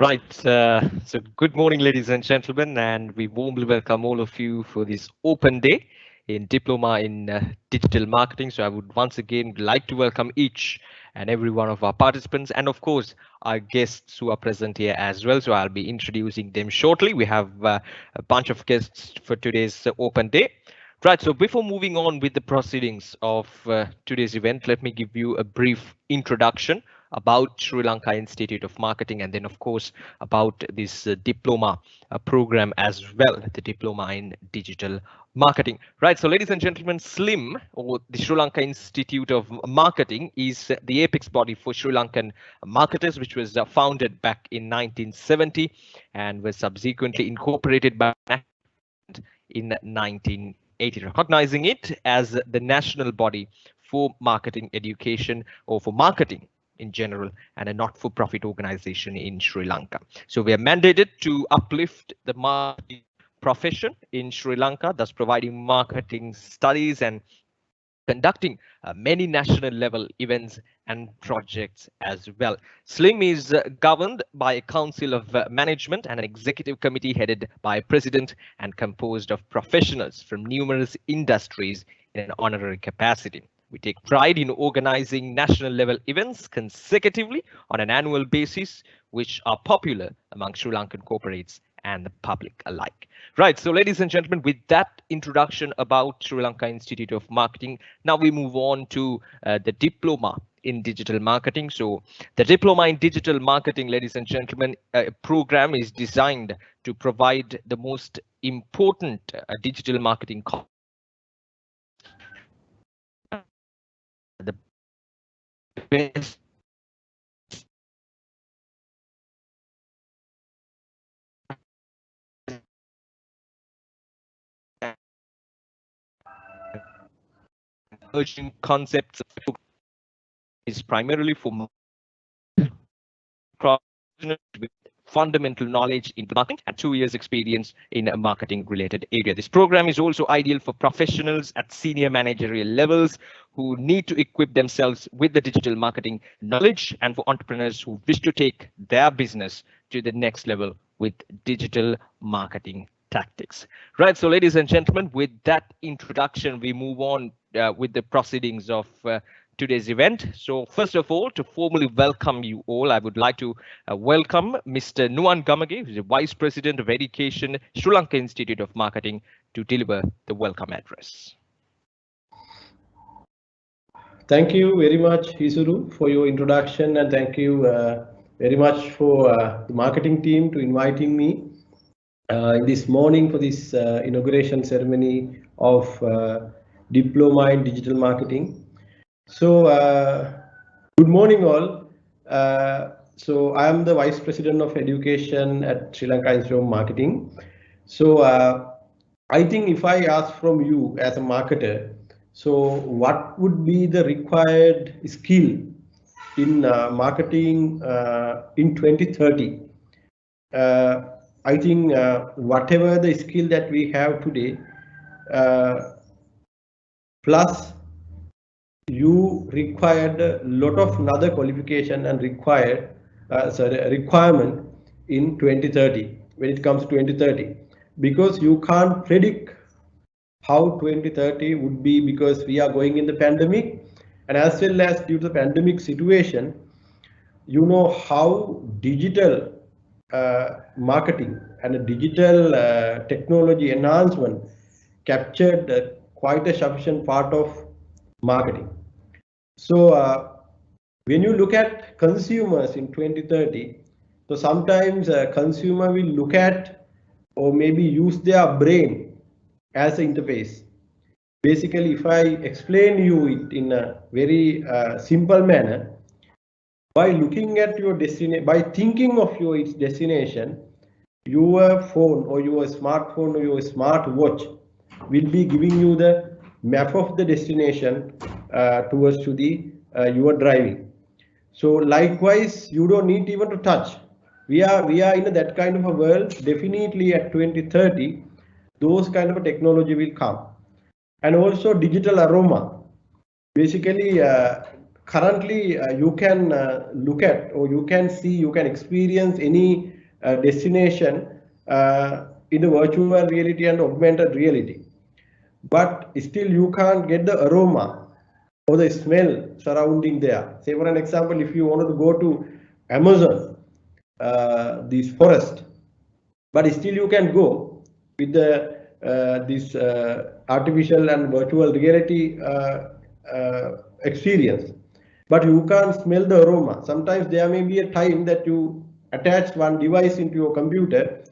Right. So good morning, ladies and gentlemen, and we warmly welcome all of you for this open day in Diploma in Digital Marketing. So I would once again like to welcome each and every one of our participants and of course our guests who are present here as well. So I'll be introducing them shortly. We have a bunch of guests for today's open day. Right, so before moving on with the proceedings of today's event, let me give you a brief introduction about Sri Lanka Institute of Marketing and then, of course, about this diploma program as well, the Diploma in Digital Marketing. Right, so ladies and gentlemen, SLIM, or the Sri Lanka Institute of Marketing, is the apex body for Sri Lankan marketers, which was founded back in 1970 and was subsequently incorporated by in 1980, recognizing it as the national body for marketing education or for marketing in general and a not-for-profit organization in Sri Lanka. So we are mandated to uplift the marketing profession in Sri Lanka, thus providing marketing studies and conducting many national level events and projects as well. SLIM is governed by a council of management and an executive committee headed by a president and composed of professionals from numerous industries in an honorary capacity. We take pride in organizing national level events consecutively on an annual basis, which are popular among Sri Lankan corporates and the public alike. Right, so ladies and gentlemen, with that introduction about Sri Lanka Institute of Marketing, now we move on to the diploma in digital marketing. So the diploma in digital marketing, ladies and gentlemen, program is designed to provide the most important digital marketing the best emerging concepts is primarily for with fundamental knowledge in marketing and 2 years experience in a marketing related area. This program is also ideal for professionals at senior managerial levels who need to equip themselves with the digital marketing knowledge and for entrepreneurs who wish to take their business to the next level with digital marketing tactics. Right, so ladies and gentlemen, with that introduction, we move on with the proceedings of today's event. So first of all, to formally welcome you all, I would like to welcome Mr. Nuan Gamage, who is the Vice President of Education, Sri Lanka Institute of Marketing, to deliver the welcome address. Thank you very much, Hisuru, for your introduction, and thank you very much for the marketing team to inviting me this morning for this inauguration ceremony of Diploma in Digital Marketing. So, good morning all. So I am the Vice President of Education at Sri Lanka Institute of Marketing. So I think if I ask from you as a marketer, so what would be the required skill in marketing in 2030? I think whatever the skill that we have today, plus you required a lot of another qualification and requirement in 2030 when it comes to 2030, because you can't predict how 2030 would be, because we are going in the pandemic, and as well as due to the pandemic situation, you know how digital marketing and a digital technology enhancement captured quite a sufficient part of marketing. So when you look at consumers in 2030, so sometimes a consumer will look at or maybe use their brain as an interface. Basically, if I explain you it in a very simple manner, by looking at your destination, by thinking of your its destination, your phone or your smartphone or your smart watch will be giving you the map of the destination towards to the you are driving. So likewise, you don't need even to touch. We are in that kind of a world. Definitely at 2030, those kind of a technology will come, and also digital aroma. Basically, currently you can look at, or you can see, you can experience any destination in the virtual reality and augmented reality, but still you can't get the aroma or the smell surrounding there. Say for an example, if you wanted to go to Amazon, this forest, but still you can go with the this artificial and virtual reality experience, but you can't smell the aroma. Sometimes there may be a time that you attach one device into your computer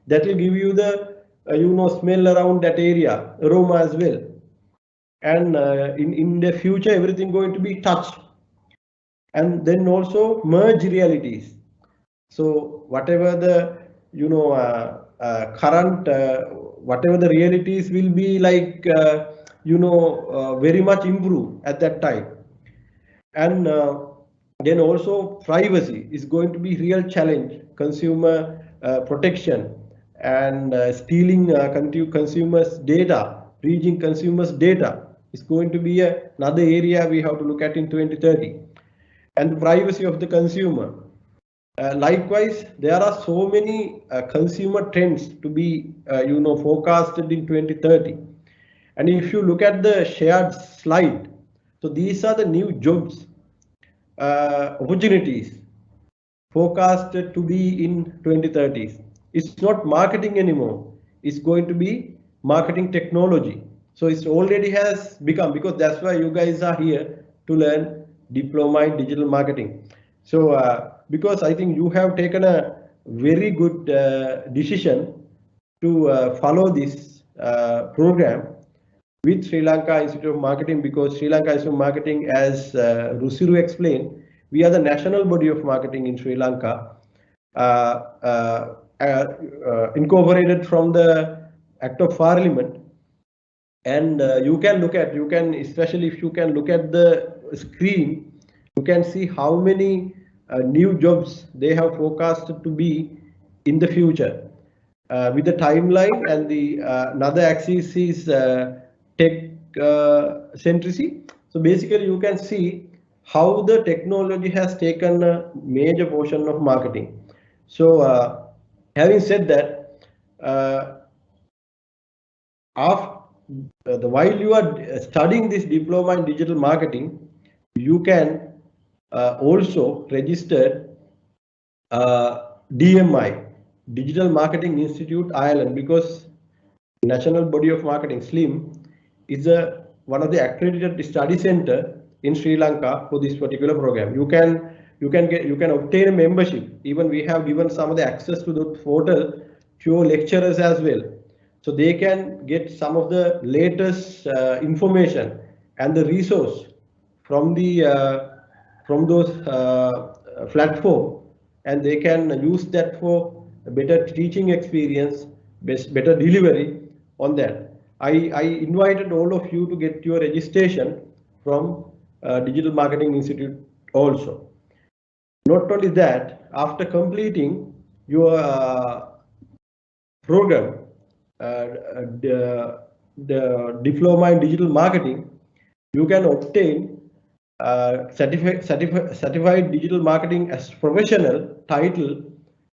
that will give you the smell around that area, aroma as well. And in the future everything going to be touch, and then also merge realities. So whatever the current whatever the realities will be like, very much improve at that time. And then also privacy is going to be real challenge. Consumer protection and stealing consumers data, reaching consumers data is going to be another area we have to look at in 2030. And the privacy of the consumer. Likewise, there are so many consumer trends to be forecasted in 2030. And if you look at the shared slide, so these are the new jobs opportunities forecasted to be in 2030s. It's not marketing anymore. It's going to be marketing technology. So it already has become, because that's why you guys are here to learn diploma in digital marketing. So because I think you have taken a very good decision to follow this program with Sri Lanka Institute of Marketing, because Sri Lanka Institute of Marketing, as Rusiru explained, we are the national body of marketing in Sri Lanka, incorporated from the Act of Parliament. And you can look at, especially if you can look at the screen, you can see how many new jobs they have forecasted to be in the future. With the timeline, and the another axis is tech centricity. So basically you can see how the technology has taken a major portion of marketing. So having said that, while you are studying this diploma in digital marketing, you can also register DMI, Digital Marketing Institute Ireland, because National Body of Marketing (SLIM) is one of the accredited study center in Sri Lanka for this particular program. You can obtain a membership. Even we have given some of the access to the portal to your lecturers as well, so they can get some of the latest information and the resource from those platform, and they can use that for a better teaching experience, better delivery on that. I invited all of you to get your registration from Digital Marketing Institute also. Not only that, after completing your program, the diploma in digital marketing, you can obtain certified digital marketing as professional title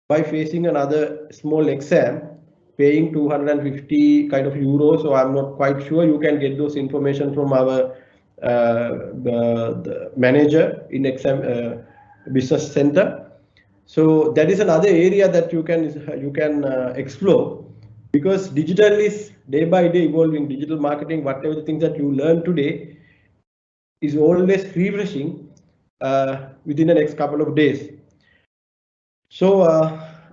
by facing another small exam, paying 250 kind of euros. So I'm not quite sure. You can get those information from our the manager in exam business center. So that is another area that you can explore, because digital is day by day evolving. Digital marketing, whatever the things that you learn today, is always refreshing within the next couple of days. So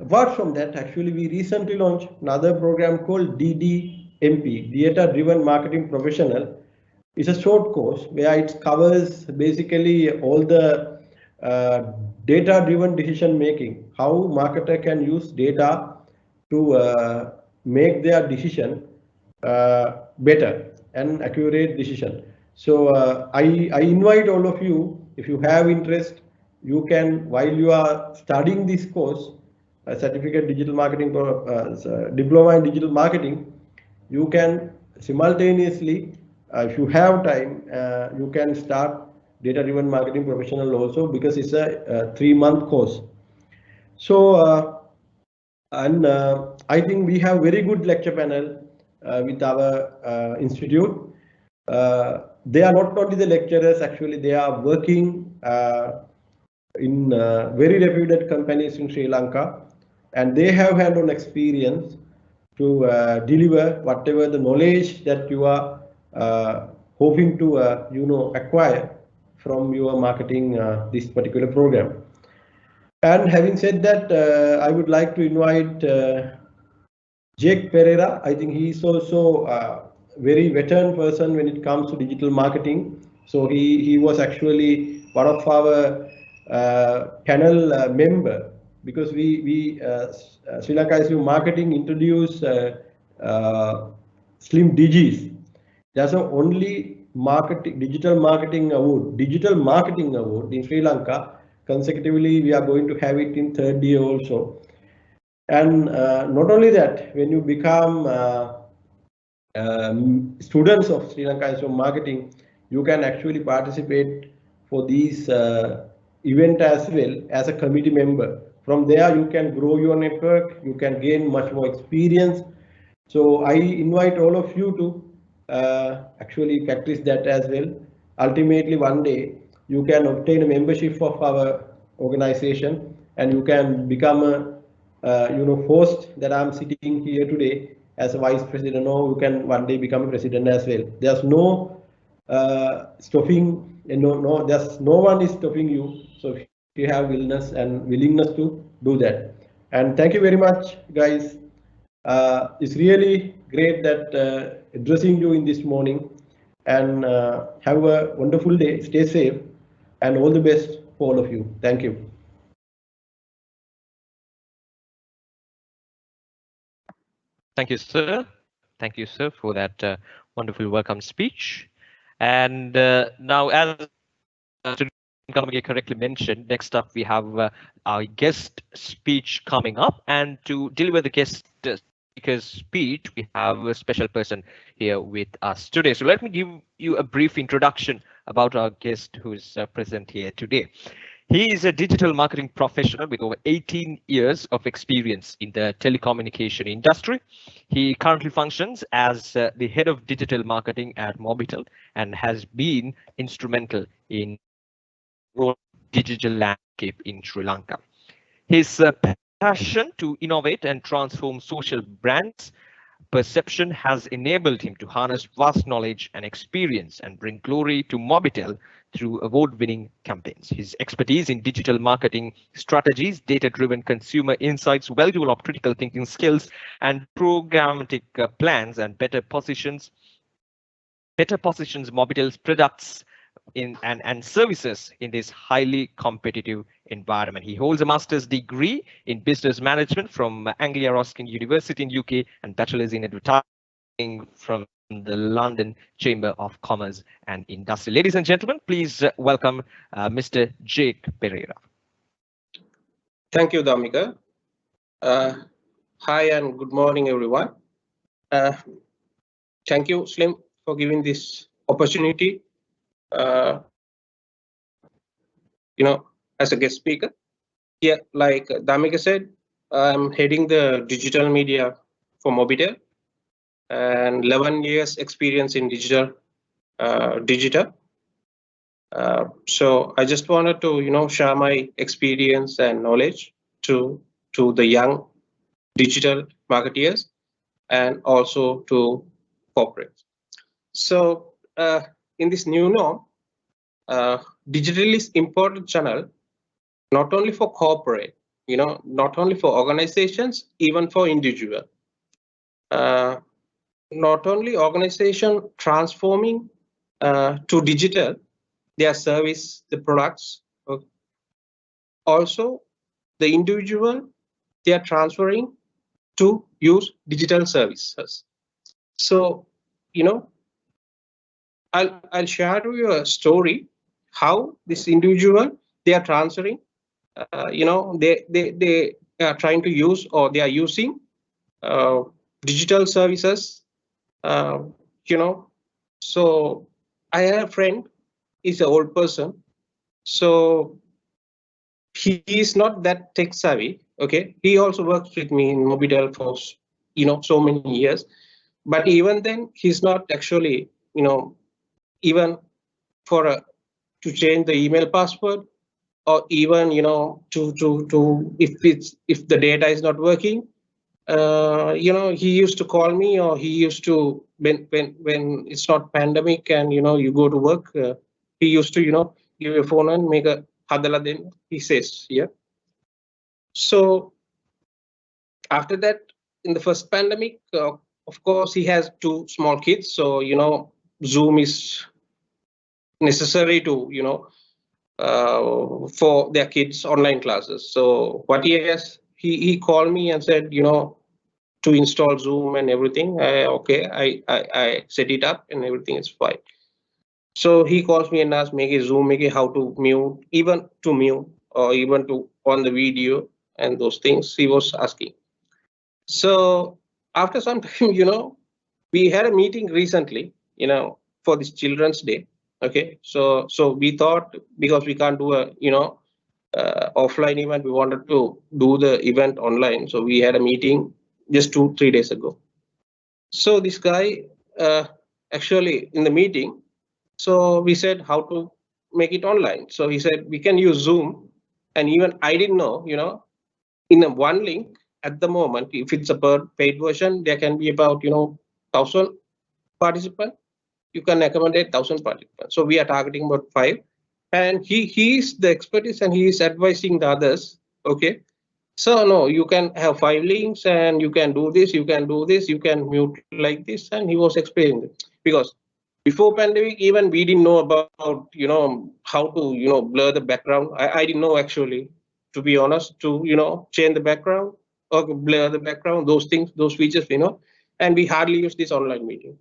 apart from that, actually we recently launched another program called DDMP, Data Driven Marketing Professional. It's a short course where it covers basically all the data driven decision making, how marketer can use data to make their decision better and accurate decision. So I invite all of you, if you have interest, you can, while you are studying this course, certificate digital marketing, diploma in digital marketing, you can simultaneously, if you have time, you can start data-driven marketing professional also, because it's a 3-month course. So, I think we have very good lecture panel with our institute. They are not only the lecturers, actually they are working in very reputed companies in Sri Lanka, and they have hands-on experience to deliver whatever the knowledge that you are hoping to acquire from your marketing this particular program. And having said that, I would like to invite Jake Pereira. I think he is also a very veteran person when it comes to digital marketing. So he was actually one of our panel member, because Sri Lanka ISU Marketing introduced Slim Digis. That's the only digital marketing award in Sri Lanka. Consecutively, we are going to have it in third year also. And not only that, when you become students of Sri Lanka Institute of Marketing, you can actually participate for these event as well as a committee member. From there, you can grow your network, you can gain much more experience. So I invite all of you to actually practice that as well. Ultimately, one day you can obtain a membership of our organization, and you can become a host that I'm sitting here today as a vice president, or you can one day become a president as well. There's no stopping, there's no one is stopping you. So if you have willingness to do that. And thank you very much, guys. It's really great that addressing you in this morning, and have a wonderful day. Stay safe, and all the best for all of you. Thank you. Thank you, sir. Thank you, sir, for that wonderful welcome speech. And now, as correctly mentioned, next up we have our guest speech coming up, and to deliver the guest speaker's speech, we have a special person here with us today. So let me give you a brief introduction about our guest who is present here today. He is a digital marketing professional with over 18 years of experience in the telecommunication industry. He currently functions as the head of digital marketing at Mobitel and has been instrumental in digital landscape in Sri Lanka. His passion to innovate and transform social brands perception has enabled him to harness vast knowledge and experience and bring glory to Mobitel through award-winning campaigns. His expertise in digital marketing strategies, data-driven consumer insights, well-developed critical thinking skills, and programmatic plans and better positions Mobitel's products and services in this highly competitive environment. He holds a master's degree in business management from Anglia Ruskin University in UK and bachelor's in advertising from the London Chamber of Commerce and Industry. Ladies and gentlemen, please welcome Mr. Jake Pereira. Thank you, Dhamika. Hi and good morning, everyone. Thank you, Slim, for giving this opportunity. As a guest speaker. Yeah, like Dhamika said, I'm heading the digital media for Mobitel and 11 years experience in digital. So I just wanted to, share my experience and knowledge to the young digital marketeers and also to corporates. So in this new norm, digital is important channel, not only for corporate, not only for organizations, even for individual. Not only organization transforming to digital, their service, the products. Also, the individual, they are transferring to use digital services. So, I'll share to you a story how this individual they are transferring. They are trying to use or they are using digital services. So I had a friend is an old person, so he is not that tech savvy. Okay, he also works with me in Mobitel for so many years, but even then he's not actually even for to change the email password, or even to if the data is not working. He used to call me, or he used to when it's not pandemic and you go to work, he used to give a phone and make a hadala, then he says, yeah. So after that, in the first pandemic, of course he has two small kids, so Zoom is necessary to for their kids online classes. So what he called me and said, to install Zoom and everything. Okay, I set it up and everything is fine. So he calls me and asks, make a Zoom, make a how to mute, even to mute, or even to on the video and those things he was asking. So after some time, we had a meeting recently, for this Children's Day. Okay, so we thought, because we can't do a offline event, we wanted to do the event online. So we had a meeting just 2-3 days ago. So this guy actually in the meeting, so we said how to make it online. So he said we can use Zoom, and even I didn't know, in a one link at the moment, if it's a paid version, there can be about 1,000 participants. You can accommodate 1,000 participants. So we are targeting about 5, and he's the expertise and he is advising the others. Okay, so no, you can have 5 links and you can do this, you can do this, you can mute like this, and he was explaining it. Because before pandemic, even we didn't know about how to blur the background. I didn't know actually, to be honest, to change the background or blur the background, those things, those features, and we hardly use this online meeting.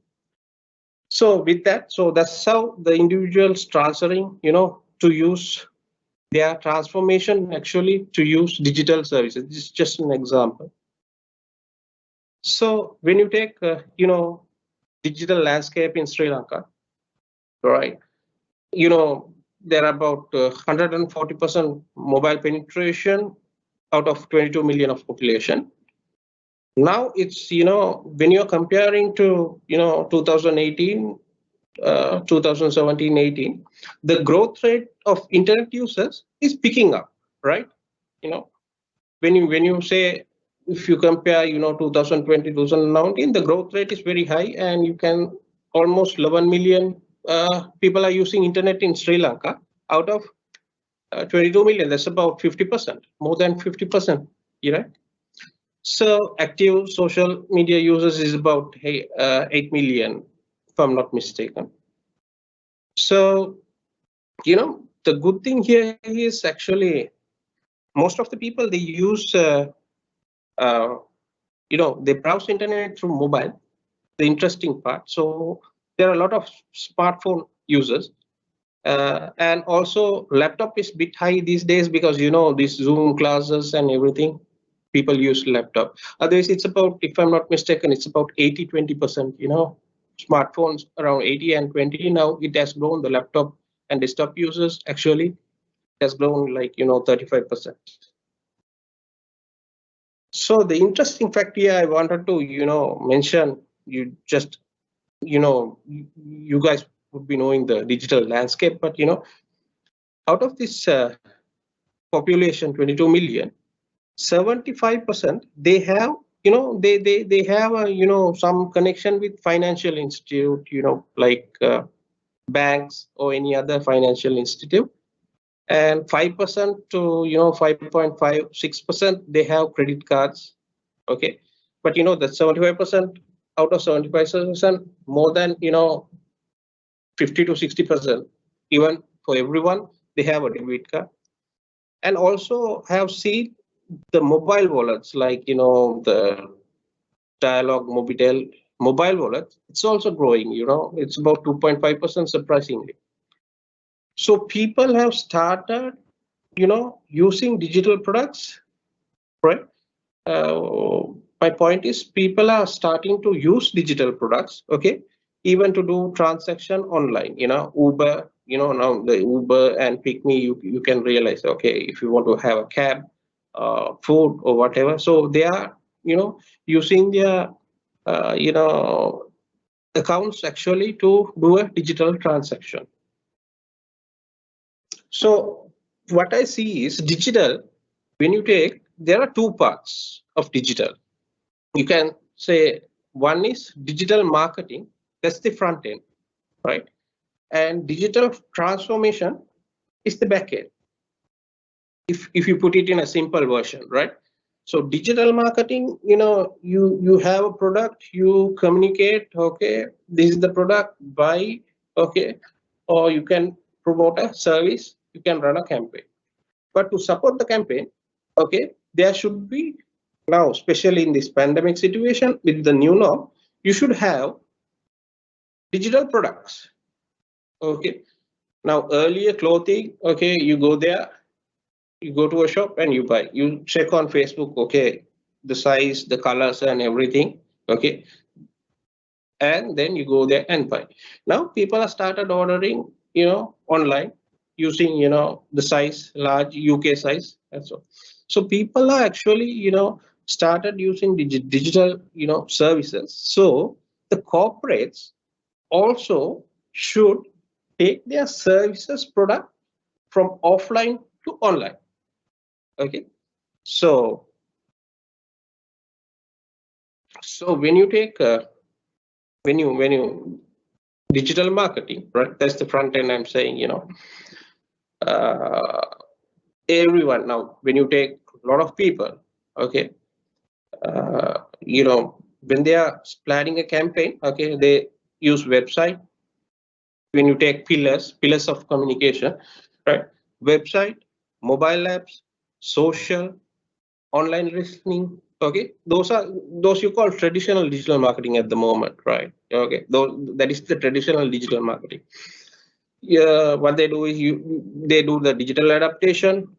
So with that, so that's how the individuals transferring, to use their transformation actually to use digital services. This is just an example. So when you take, digital landscape in Sri Lanka, right? There are about 140% mobile penetration out of 22 million of population. Now it's, when you're comparing to, 2018, 2017-18, the growth rate of internet users is picking up, right? When you say, if you compare 2020 2019, the growth rate is very high, and you can almost 11 million people are using internet in Sri Lanka out of 22 million. That's about 50%, more than 50%, right? So active social media users is about 8 million, if I'm not mistaken. So, the good thing here is actually most of the people, they use, they browse internet through mobile, the interesting part. So there are a lot of smartphone users. And also laptop is a bit high these days, because these Zoom classes and everything, people use laptop. Otherwise, it's about, if I'm not mistaken, it's about 80-20%, smartphones around 80 and 20. Now it has grown, the laptop and desktop users actually has grown like 35%. So the interesting fact here I wanted to mention, you just you guys would be knowing the digital landscape, but out of this population 22 million, 75% they have they have some connection with financial institute, like banks or any other financial institute, and 5% to 5.56% they have credit cards. Okay, but the 75% out of 75%, more than 50 to 60%, even for everyone, they have a debit card. And also have seen the mobile wallets, like the Dialog Mobitel mobile wallet. It's also growing. It's about 2.5%, surprisingly. So people have started using digital products, right? My point is, people are starting to use digital products, okay, even to do transaction online. Uber, now the Uber and Pick Me, you can realize, okay, if you want to have a cab, food or whatever, so they are using their accounts actually to do a digital transaction. So what I see is digital, when you take, there are two parts of digital. You can say one is digital marketing, that's the front end, right? And digital transformation is the back end. If you put it in a simple version, right? So digital marketing, you have a product, you communicate, okay, this is the product, buy, okay, or you can promote a service, you can run a campaign. But to support the campaign, okay, there should be, now, especially in this pandemic situation with the new norm, you should have digital products. Okay. Now, earlier clothing, okay, you go there, you go to a shop and you buy. You check on Facebook, okay, the size, the colors and everything, okay. And then you go there and buy. Now people have started ordering, online using, the size, large UK size and so. So people are actually, started using digital, services. So the corporates also should take their services product from offline to online. Okay, so when you take when you digital marketing, right, that's the front end. I'm saying, everyone, now when you take a lot of people, okay, when they are planning a campaign, okay, they use website. When you take pillars of communication, right, website, mobile apps, social, online listening, okay, those you call traditional digital marketing at the moment, right? Okay, that is the traditional digital marketing. Yeah, what they do is they do the digital adaptation.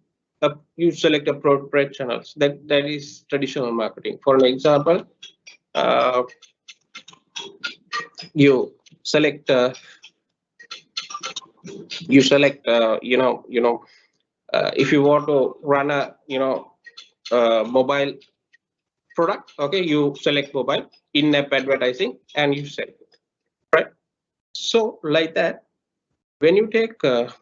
You select appropriate channels. That is traditional marketing. For an example, you select if you want to run a mobile product, okay, you select mobile, in-app advertising, and you sell it, right? So like that, when you take the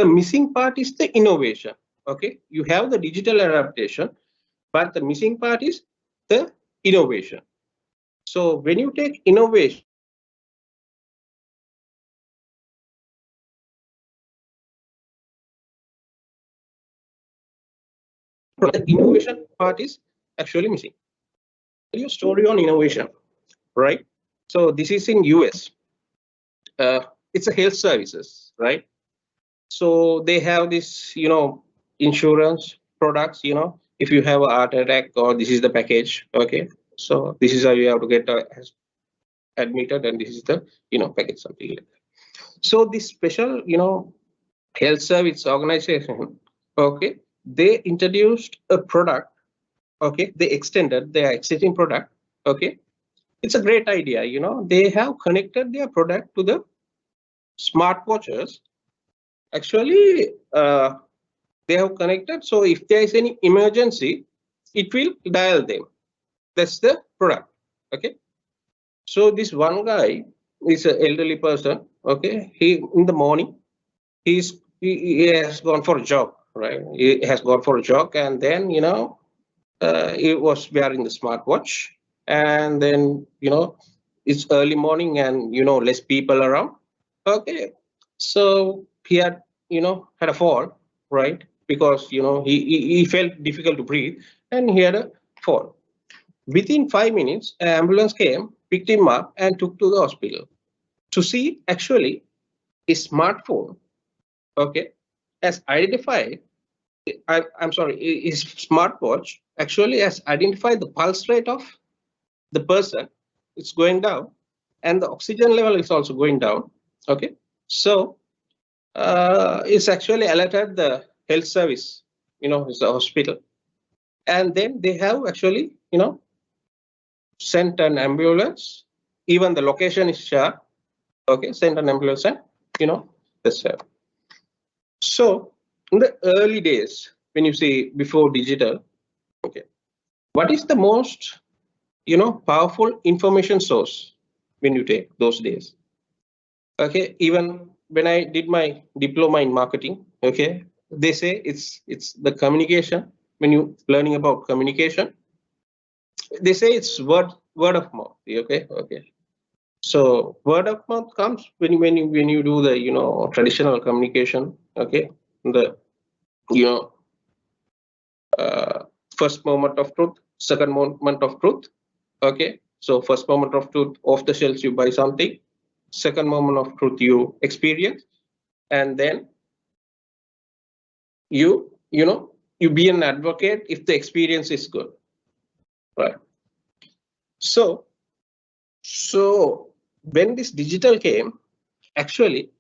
missing part is the innovation. Okay, you have the digital adaptation, but the missing part is the innovation. So when you take innovation, the innovation part is actually missing. Tell you a story on innovation, right? So this is in US. It's a health services, right? So they have this, insurance products, if you have a heart attack, or this is the package, okay, so this is how you have to get admitted, and this is the, package, something like that. So this special, health service organization, okay, they introduced a product, okay, they extended their existing product, okay. It's a great idea, they have connected their product to the smartwatches. Actually, they have connected, so if there is any emergency, it will dial them. That's the product, okay. So this one guy is an elderly person, okay. He, in the morning, he has gone for a jog, right? He has gone for a jog, and then he was wearing the smartwatch, and then it's early morning, and less people around, okay. So he had had a fall, right? Because he felt difficult to breathe, and he had a fall. Within 5 minutes, an ambulance came, picked him up, and took to the hospital to see actually his smartphone, okay, has identified. I'm sorry, his smartwatch actually has identified the pulse rate of the person. It's going down, and the oxygen level is also going down, okay. So it's actually alerted the health service, it's the hospital, and then they have actually sent an ambulance. Even the location is shared, okay, sent an ambulance, and That's it. So in the early days, when you say before digital, okay, what is the most powerful information source when you take those days? Okay, even when I did my diploma in marketing, okay, they say it's the communication. When you learning about communication, they say it's word of mouth. Okay. So word of mouth comes when you do the traditional communication. Okay, the you know first moment of truth, second moment of truth. Okay, so first moment of truth, off the shelves you buy something. Second moment of truth you experience, and then you be an advocate if the experience is good, right? So when this digital came, actually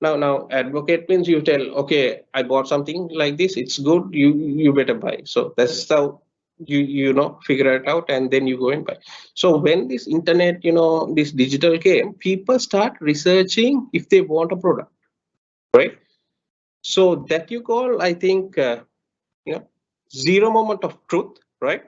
now advocate means you tell, okay, I bought something like this, it's good, you better buy. So that's how you figure it out, and then you go and buy. So when this internet, this digital came, people start researching if they want a product, right? So that you call, I think, zero moment of truth, right?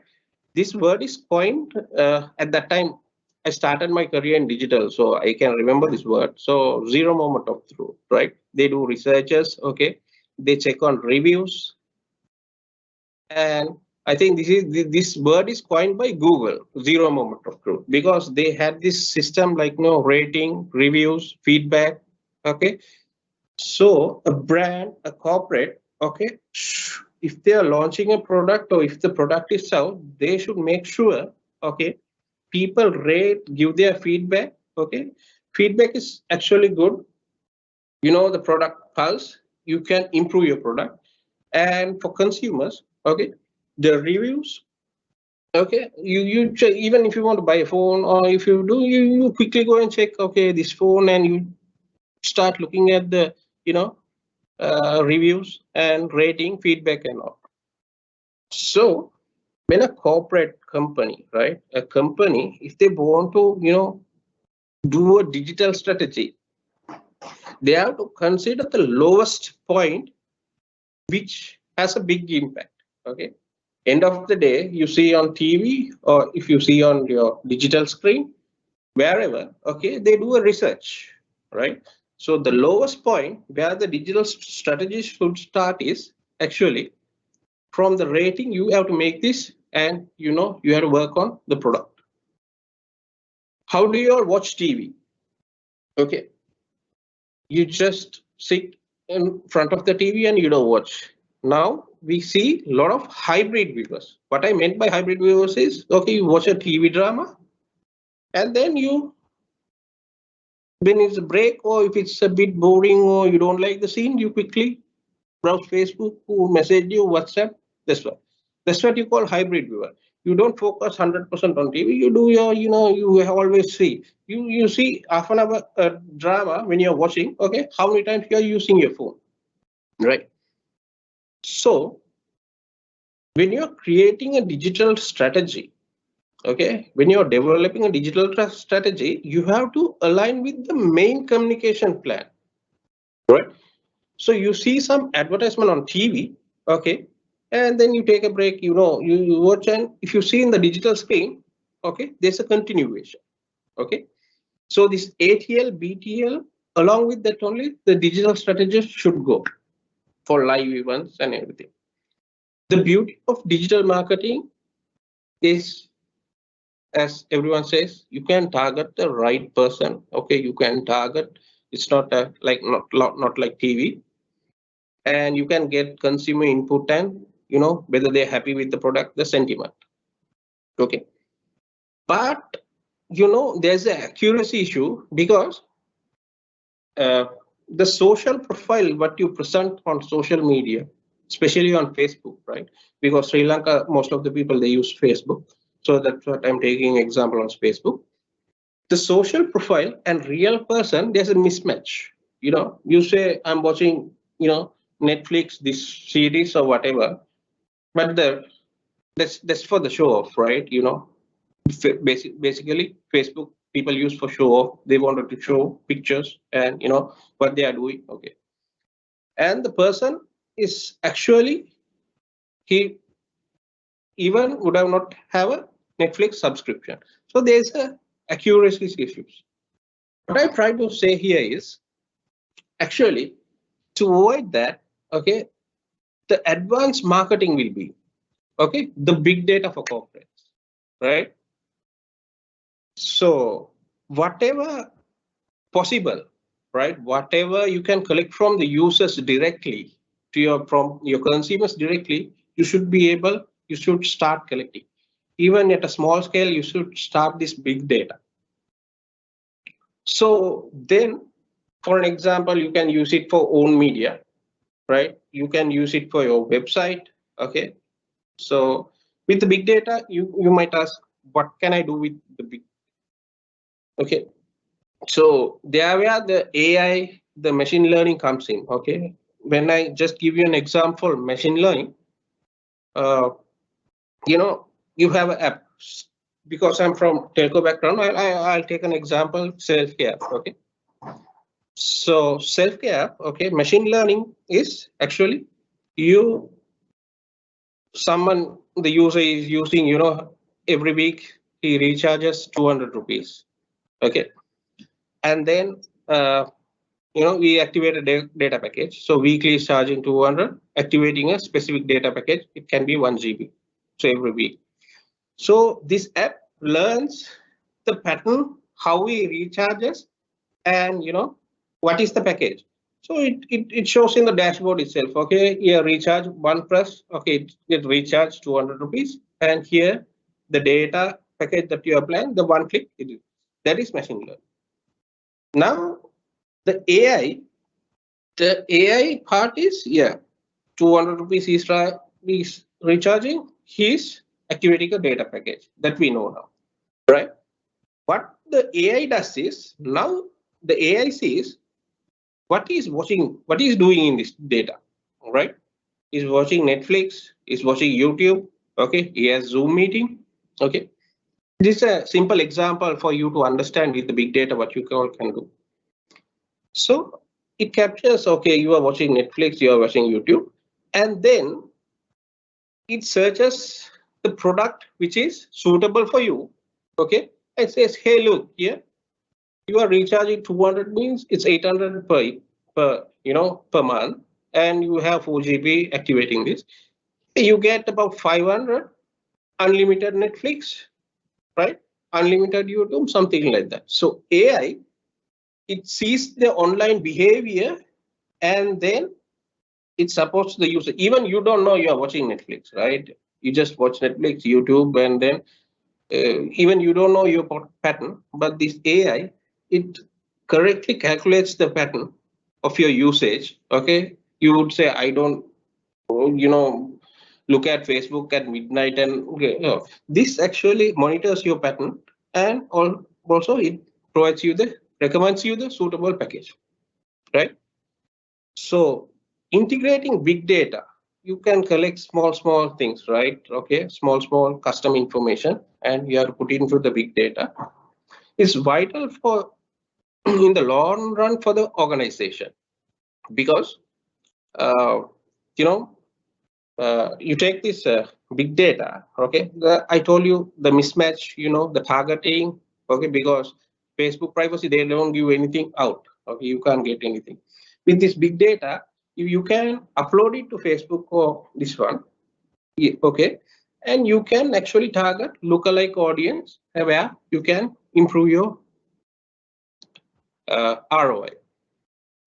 This word is coined at that time. I started my career in digital, so I can remember this word. So zero moment of truth, right? They do researches, okay? They check on reviews, and I think this word is coined by Google, zero moment of truth, because they had this system like rating, reviews, feedback, okay? So a brand, a corporate, okay, if they are launching a product or if the product is out, they should make sure, okay, people rate, give their feedback, okay. Feedback is actually good. The product pulse, you can improve your product. And for consumers, okay, the reviews, okay, you check, even if you want to buy a phone, or if you do, you quickly go and check, okay, this phone, and you start looking at the reviews and rating, feedback, and all. So when a corporate company, right, a company, if they want to do a digital strategy, they have to consider the lowest point which has a big impact. Okay, end of the day, you see on TV, or if you see on your digital screen, wherever, okay, they do a research, right? So the lowest point where the digital strategy should start is actually from the rating. You have to make this, and you have to work on the product. How do you all watch TV? Okay, you just sit in front of the TV and you don't watch. Now we see a lot of hybrid viewers. What I meant by hybrid viewers is, okay, you watch a TV drama, and then when it's a break, or if it's a bit boring, or you don't like the scene, you quickly browse Facebook, who message you, WhatsApp. That's what you call hybrid viewer. You don't focus 100% on TV. You do your, you always see. You see half an hour drama when you're watching. Okay, how many times you're using your phone, right? So when you're creating a digital strategy, okay, when you're developing a digital strategy, you have to align with the main communication plan, right? So you see some advertisement on TV, okay, and then you take a break, you watch, and if you see in the digital screen, okay, there's a continuation, okay. So this ATL, BTL, along with that only, the digital strategist should go for live events and everything. The beauty of digital marketing is, as everyone says, you can target the right person, okay, you can target, it's not not like TV, and you can get consumer input, and whether they're happy with the product, the sentiment, okay. But there's an accuracy issue, because the social profile what you present on social media, especially on Facebook, right? Because Sri Lanka, most of the people, they use Facebook, so that's what I'm taking example on Facebook. The social profile and real person, there's a mismatch. You say, I'm watching Netflix, this series or whatever, but that's for the show off, right? Basically Facebook people use for show off. They wanted to show pictures and what they are doing. Okay, and the person is actually, he even would have not have a Netflix subscription. So there's a accuracy issues. What I try to say here is actually to avoid that. Okay, the advanced marketing will be the big data for corporates, right? So whatever possible, right? Whatever you can collect from the users directly to from your consumers directly, you should start collecting. Even at a small scale, you should start this big data. So then, for an example, you can use it for own media, right? You can use it for your website. Okay. So with the big data, you might ask, what can I do with the big? Okay. So there where the AI, the machine learning comes in. Okay. When I just give you an example, machine learning, you have an app. Because I'm from telco background, I'll take an example, self-care. Okay. So self-care, okay, machine learning is actually the user is using, every week he recharges 200 rupees. Okay. And then, we activate a data package. So weekly is charging 200, activating a specific data package. It can be 1 GB. So every week. So this app learns the pattern, how he recharges, and what is the package. So it shows in the dashboard itself. Okay, here recharge one press. Okay, it recharge 200 rupees, and here the data package that you are applying, the one click, that is machine learning. Now the AI part is 200 rupees is recharging. He's activating a data package that we know now, right? What the AI does is now the AI sees what he's watching, what he's doing in this data, right? He's watching Netflix, he's watching YouTube. Okay, he has Zoom meeting. Okay, this is a simple example for you to understand with the big data what you all can do. So it captures, okay, you are watching Netflix, you are watching YouTube, and then it searches the product which is suitable for you. Okay, and says, hey, look here, you are recharging 200 means it's 800 per month, and you have 4 GB activating this. You get about 500 unlimited Netflix, right? Unlimited YouTube, something like that. So AI, it sees the online behavior and then it supports the user. Even you don't know you are watching Netflix, right? You just watch Netflix, YouTube, and then even you don't know your pattern, but this AI, it correctly calculates the pattern of your usage. Okay, you would say, I don't, look at Facebook at midnight, and this actually monitors your pattern, and also it recommends you the suitable package, right? So integrating big data, you can collect small things, right? Okay, small custom information, and you have to put it into the big data. It's vital for in the long run for the organization, because you take this big data. Okay, I told you the mismatch, the targeting. Okay, because Facebook privacy, they don't give anything out. Okay, you can't get anything with this big data. You can upload it to Facebook or this one. Okay, and you can actually target lookalike audience where you can improve your ROI.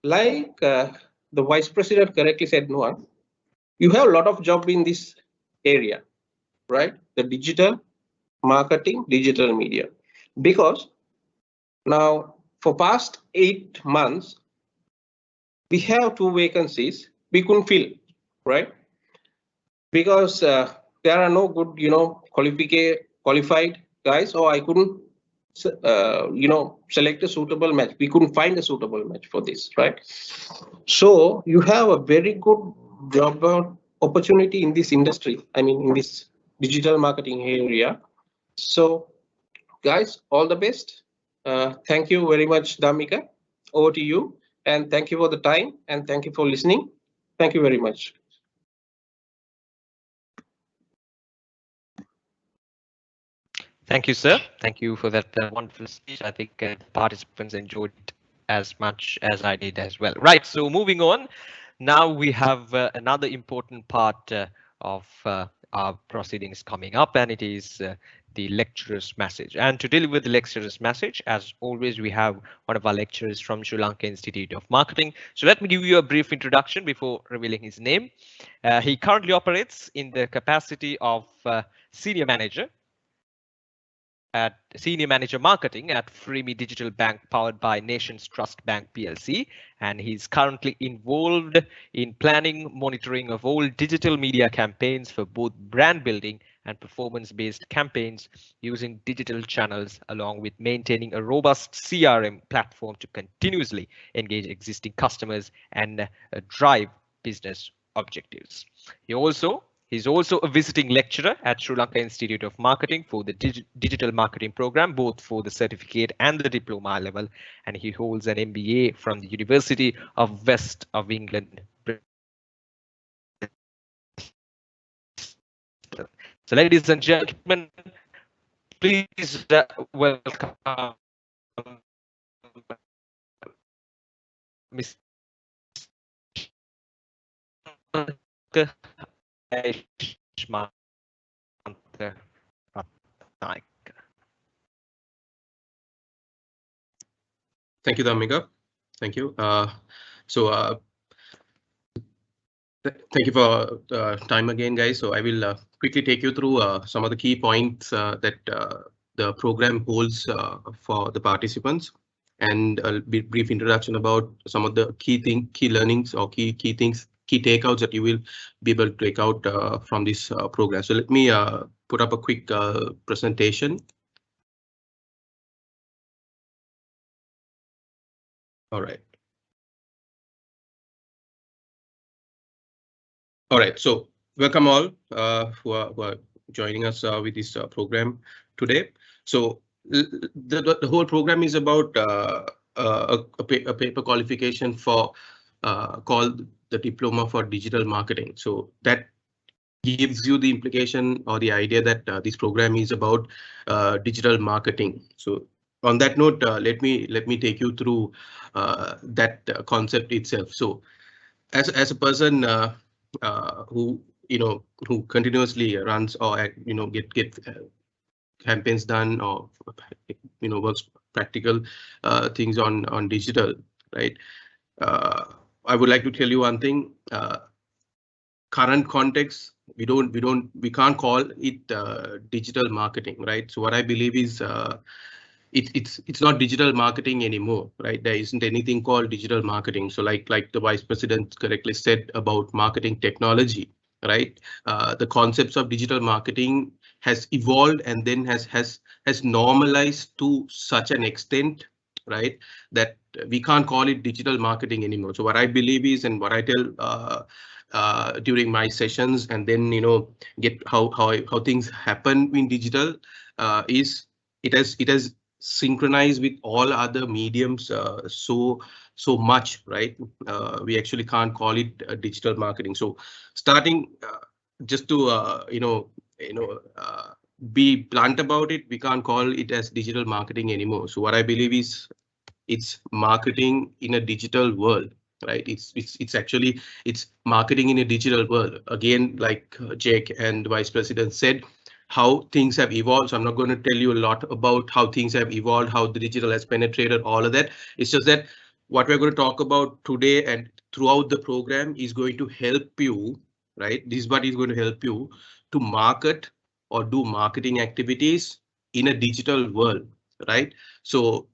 Like the vice president correctly said, Noah, you have a lot of job in this area, right? The digital marketing, digital media, because now for past 8 months, we have 2 vacancies we couldn't fill, right? Because there are no good, qualified guys, or I couldn't, select a suitable match. We couldn't find a suitable match for this, right? So you have a very good job opportunity in this industry. I mean, in this digital marketing area. So guys, all the best. Thank you very much, Damika. Over to you. And thank you for the time and thank you for listening. Thank you very much. Thank you, sir. Thank you for that wonderful speech. I think the participants enjoyed it as much as I did as well. Right, so moving on. Now we have another important part of our proceedings coming up, and it is the lecturer's message. And to deliver the lecturer's message, as always, we have one of our lecturers from Sri Lanka Institute of Marketing. So let me give you a brief introduction before revealing his name. He currently operates in the capacity of senior manager at Senior Manager Marketing at Freemi Digital Bank, powered by Nations Trust Bank PLC, and he's currently involved in planning, monitoring of all digital media campaigns for both brand building and performance-based campaigns using digital channels, along with maintaining a robust CRM platform to continuously engage existing customers and drive business objectives. He's also a visiting lecturer at Sri Lanka Institute of Marketing for the digital marketing program, both for the certificate and the diploma level, and he holds an MBA from the University of West of England. So, ladies and gentlemen, please welcome Mr. Thank you, Damika. Thank you. Thank you for time again, guys. So I will quickly take you through some of the key points that the program holds for the participants, and a brief introduction about some of the key learnings or key takeouts that you will be able to take out from this program. So let me put up a quick presentation. All right. All right, so welcome all who are joining us with this program today. So the whole program is about a paper qualification for called the Diploma for Digital Marketing. So that gives you the implication or the idea that this program is about digital marketing. So on that note, let me take you through that concept itself. So as a person who continuously runs or get campaigns done, or works practical things on digital, right? I would like to tell you one thing. Current context, we can't call it digital marketing, right? So what I believe is it's not digital marketing anymore, right? There isn't anything called digital marketing. So like the Vice President correctly said about marketing technology, right? The concepts of digital marketing has evolved and then has normalized to such an extent, right, that we can't call it digital marketing anymore. So what I believe is, and what I tell during my sessions, and then get how things happen in digital is it has synchronized with all other mediums so much, right? We actually can't call it digital marketing. So starting just to be blunt about it, we can't call it as digital marketing anymore. So what I believe is it's marketing in a digital world, right? It's actually marketing in a digital world. Again, like Jake and Vice President said, how things have evolved. So I'm not going to tell you a lot about how things have evolved, how the digital has penetrated, all of that. It's just that what we're going to talk about today and throughout the program is going to help you, right? This is what is going to help you to market or do marketing activities in a digital world, right? So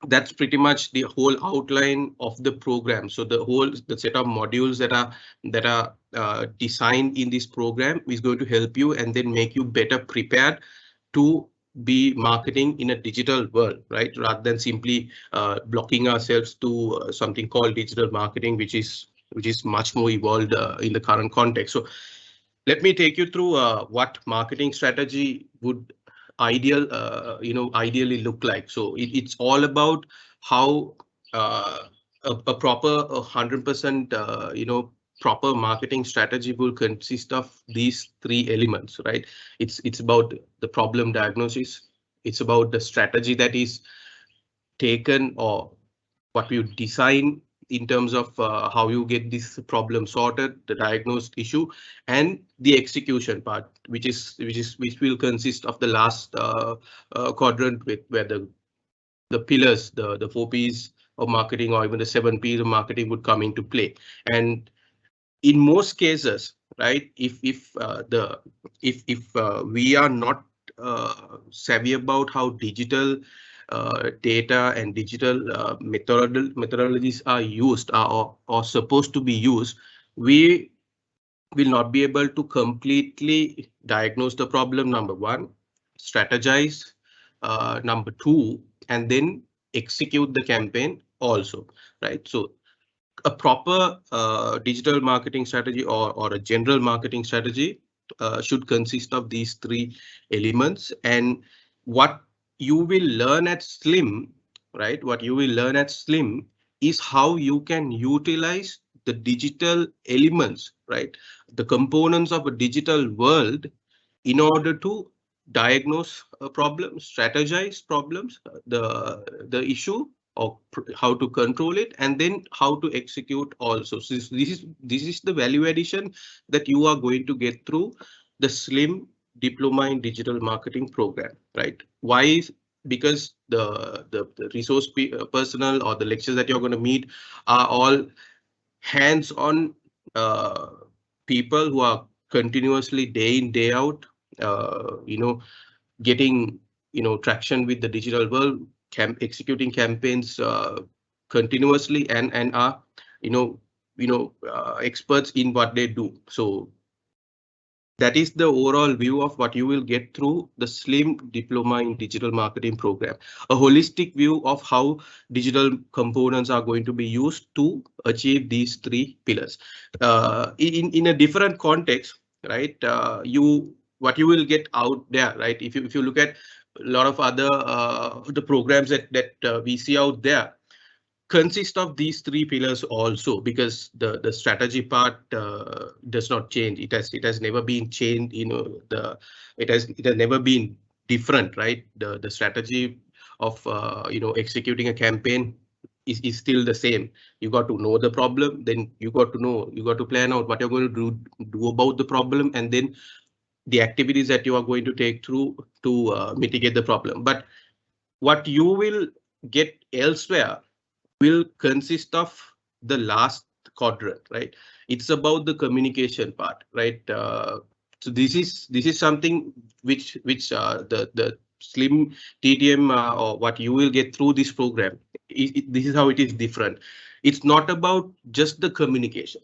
that's pretty much the whole outline of the program. So the set of modules that are designed in this program is going to help you and then make you better prepared to be marketing in a digital world, right? Rather than simply blocking ourselves to something called digital marketing, which is much more evolved in the current context. So let me take you through what marketing strategy would ideally look like. So it's all about how a proper 100% proper marketing strategy will consist of these three elements, right? It's about the problem diagnosis. It's about the strategy that is taken, or what you design in terms of how you get this problem sorted, the diagnosed issue, and the execution part, which will consist of the last quadrant, with where the pillars, the 4 Ps of marketing, or even the 7 Ps of marketing would come into play. And in most cases, right, if we are not savvy about how digital data and digital methodologies are used, or supposed to be used, we will not be able to completely diagnose the problem, number one, strategize, number two, and then execute the campaign also, right? So a proper digital marketing strategy, or a general marketing strategy should consist of these three elements. And what you will learn at Slim, right? What you will learn at Slim is how you can utilize the digital elements, right? The components of a digital world in order to diagnose a problem, strategize problems, the issue, or how to control it, and then how to execute also. So this is the value addition that you are going to get through the Slim Diploma in Digital Marketing program, right? Why? Because the resource personnel, or the lectures that you're going to meet, are all hands-on people who are continuously, day in, day out, getting traction with the digital world, executing campaigns continuously, and are experts in what they do. So that is the overall view of what you will get through the Slim Diploma in Digital Marketing program. A holistic view of how digital components are going to be used to achieve these three pillars. In a different context, right? What you will get out there, right? If you look at a lot of other the programs that we see out there, consist of these three pillars also, because the strategy part does not change. It has never been changed. It has never been different, right? The strategy of executing a campaign is still the same. You got to know the problem, then you got to plan out what you're going to do about the problem, and then the activities that you are going to take through to mitigate the problem. But what you will get elsewhere will consist of the last quadrant, right? It's about the communication part, right? So this is something which the Slim DDM, or what you will get through this program. This is how it is different. It's not about just the communication,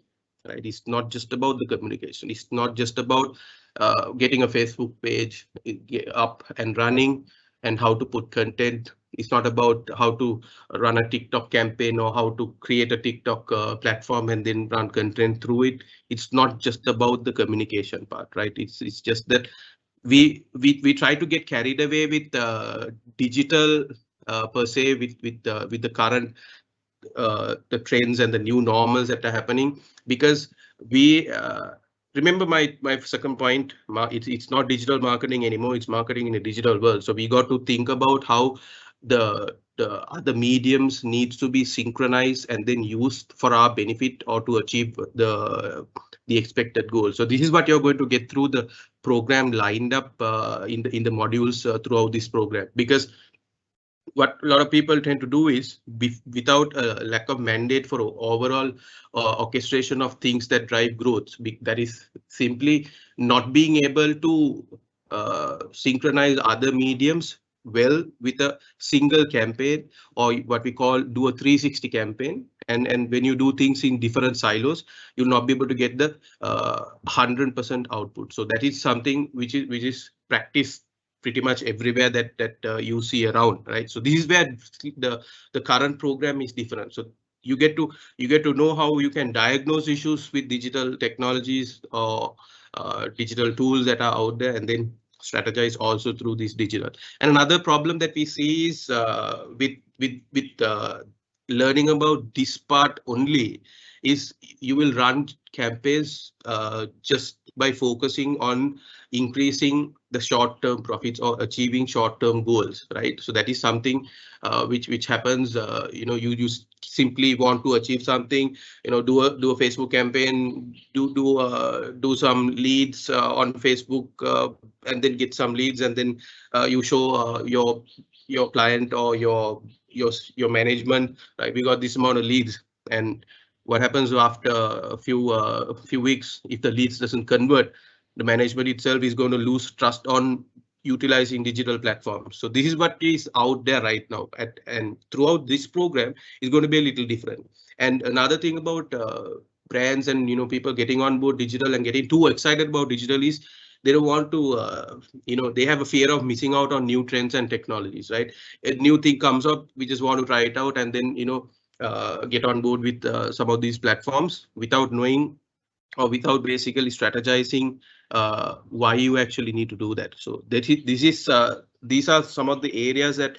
right? It's not just about the communication. It's not just about getting a Facebook page up and running and how to put content. It's not about how to run a TikTok campaign, or how to create a TikTok platform and then run content through it. It's not just about the communication part, right? It's just that we try to get carried away with digital per se, with the current the trends and the new normals that are happening, because we remember my second point. It's not digital marketing anymore. It's marketing in a digital world. So we got to think about how the other mediums needs to be synchronized and then used for our benefit, or to achieve the expected goal. So this is what you're going to get through the program lined up in the modules throughout this program. Because what a lot of people tend to do is, without a lack of mandate for overall orchestration of things that drive growth, that is simply not being able to synchronize other mediums well with a single campaign, or what we call do a 360 campaign. And when you do things in different silos, you'll not be able to get the 100% output. So that is something which is practiced pretty much everywhere that you see around, right? So this is where the current program is different. So you get to know how you can diagnose issues with digital technologies, or digital tools that are out there, and then strategize also through this digital. And another problem that we see is with learning about this part only is you will run campaigns just by focusing on increasing the short-term profits or achieving short-term goals, right? So that is something which happens. You simply want to achieve something. Do a Facebook campaign, do some leads on Facebook, and then get some leads, and then you show your client or your management, right? We got this amount of leads, and what happens after a few weeks if the leads doesn't convert? The management itself is going to lose trust on utilizing digital platforms. So this is what is out there right now, and throughout this program is going to be a little different. And another thing about brands and people getting on board digital and getting too excited about digital is they don't want to they have a fear of missing out on new trends and technologies, right? A new thing comes up, we just want to try it out and then get on board with some of these platforms without knowing or without basically strategizing why you actually need to do that. So these are some of the areas that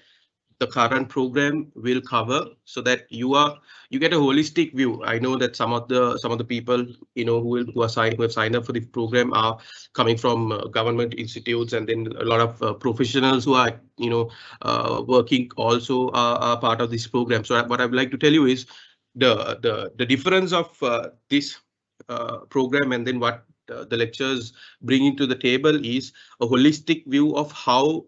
the current program will cover, so that you get a holistic view. I know that some of the people who have signed up for the program are coming from government institutes, and then a lot of professionals who are working also are part of this program. So what I would like to tell you is the difference of this program and then what the lectures bring into the table is a holistic view of how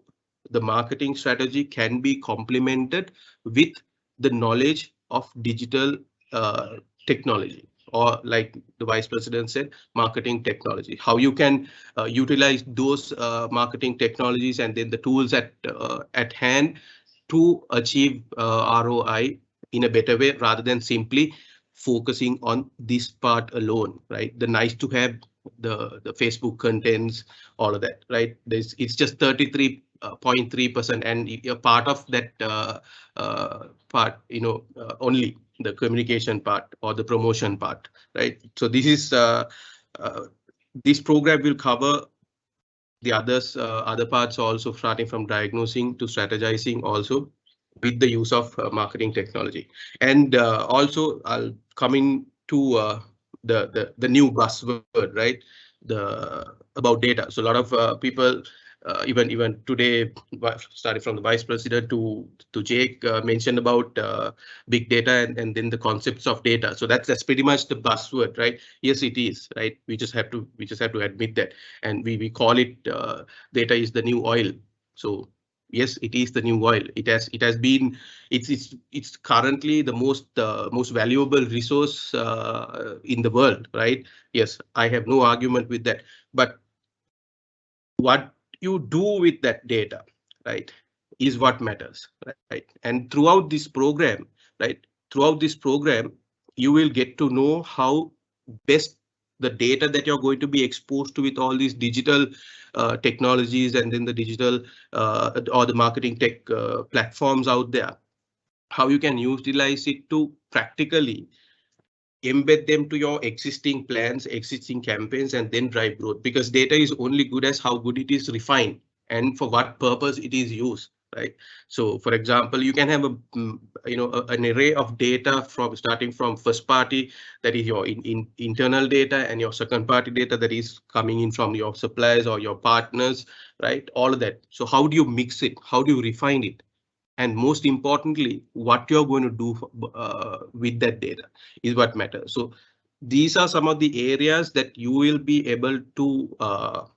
the marketing strategy can be complemented with the knowledge of digital technology, or like the vice president said, marketing technology. How you can utilize those marketing technologies and then the tools at hand to achieve ROI in a better way, rather than simply focusing on this part alone, right? The nice to have, the Facebook contents, all of that, right? It's just 33.3%, and a part of that part, only the communication part or the promotion part, right? So this is this program will cover the other parts also, starting from diagnosing to strategizing, also with the use of marketing technology. And also I'll coming to the new buzzword, right? About data. So a lot of people, even today, starting from the vice president to Jake, mentioned about big data and then the concepts of data. So that's pretty much the buzzword, right? Yes, it is, right? We just have to admit that, and we call it data is the new oil. So yes, it is the new oil. It's currently the most valuable resource in the world, right? Yes, I have no argument with that. But what you do with that data, right, is what matters, right? And throughout this program, you will get to know how best the data that you're going to be exposed to with all these digital technologies and then the digital or the marketing tech platforms out there, how you can utilize it to practically embed them to your existing plans, existing campaigns, and then drive growth, because data is only good as how good it is refined and for what purpose it is used, right? So for example, you can have an array of data starting from first party, that is your internal data, and your second party data that is coming in from your suppliers or your partners, right? All of that. So how do you mix it? How do you refine it? And most importantly, what you're going to do with that data is what matters. So these are some of the areas that you will be able to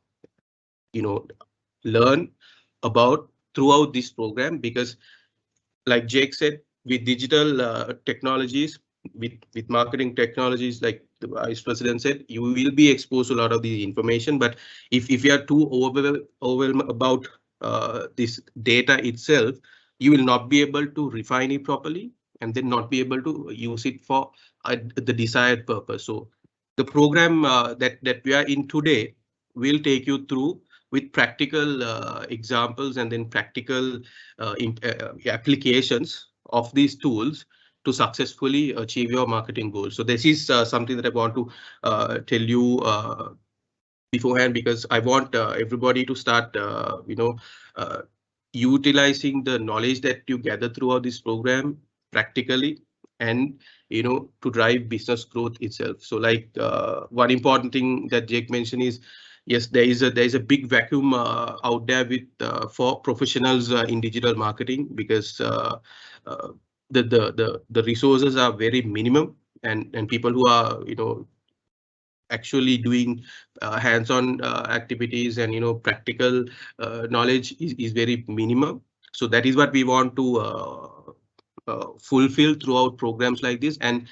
learn about throughout this program, because like Jake said, with digital technologies, with marketing technologies, like the vice president said, you will be exposed to a lot of the information. But if you are too overwhelmed about this data itself, you will not be able to refine it properly and then not be able to use it for the desired purpose. So the program that we are in today will take you through with practical examples and then practical applications of these tools to successfully achieve your marketing goals. So this is something that I want to tell you beforehand, because I want everybody to start, utilizing the knowledge that you gather throughout this program practically, and to drive business growth itself. So like one important thing that Jake mentioned is, yes, there is a big vacuum out there with for professionals in digital marketing, because the resources are very minimum, and people who are actually doing hands-on activities and practical knowledge is very minimum. So that is what we want to fulfill throughout programs like this, and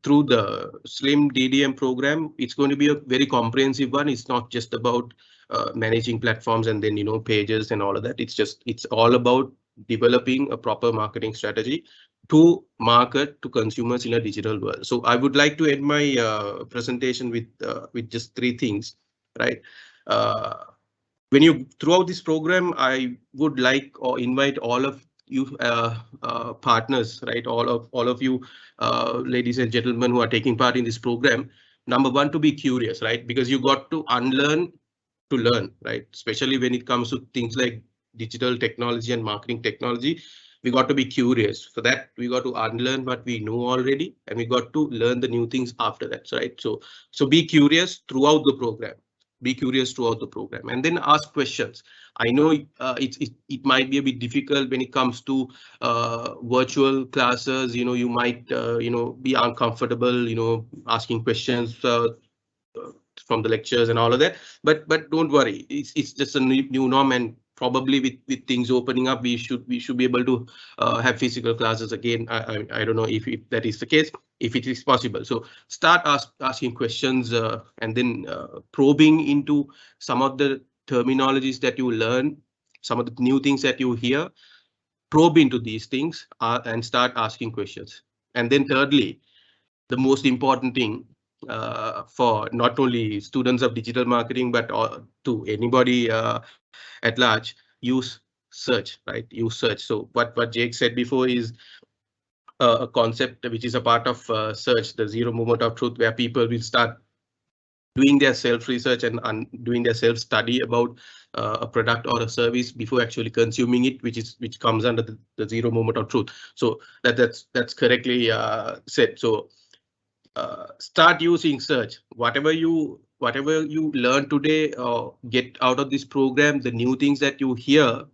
through the Slim DDM program, it's going to be a very comprehensive one. It's not just about managing platforms and then pages and all of that. It's all about developing a proper marketing strategy to market to consumers in a digital world. So I would like to end my presentation with just 3 things, right? When you throughout this program, I would like or invite all of you partners, right? All of you ladies and gentlemen who are taking part in this program. Number 1, to be curious, right? Because you got to unlearn to learn, right? Especially when it comes to things like digital technology and marketing technology. We got to be curious. For that, we got to unlearn what we know already, and we got to learn the new things after that, right? So be curious throughout the program. Be curious throughout the program, and then ask questions. I know it might be a bit difficult when it comes to virtual classes. You might be uncomfortable, asking questions from the lectures and all of that. But don't worry, it's just a new norm, and probably with things opening up, we should be able to have physical classes again. I don't know if that is the case, if it is possible. So start asking questions and then probing into some of the terminologies that you learn, some of the new things that you hear. Probe into these things and start asking questions. And then thirdly, the most important thing for not only students of digital marketing, but to anybody at large, use search, right? Use search. So what Jake said before is a concept which is a part of search, the 0 moment of truth, where people will start doing their self-research and doing their self-study about a product or a service before actually consuming it, which comes under the 0 moment of truth. So that's correctly said. So start using search. Whatever you learn today or get out of this program, the new things that you hear,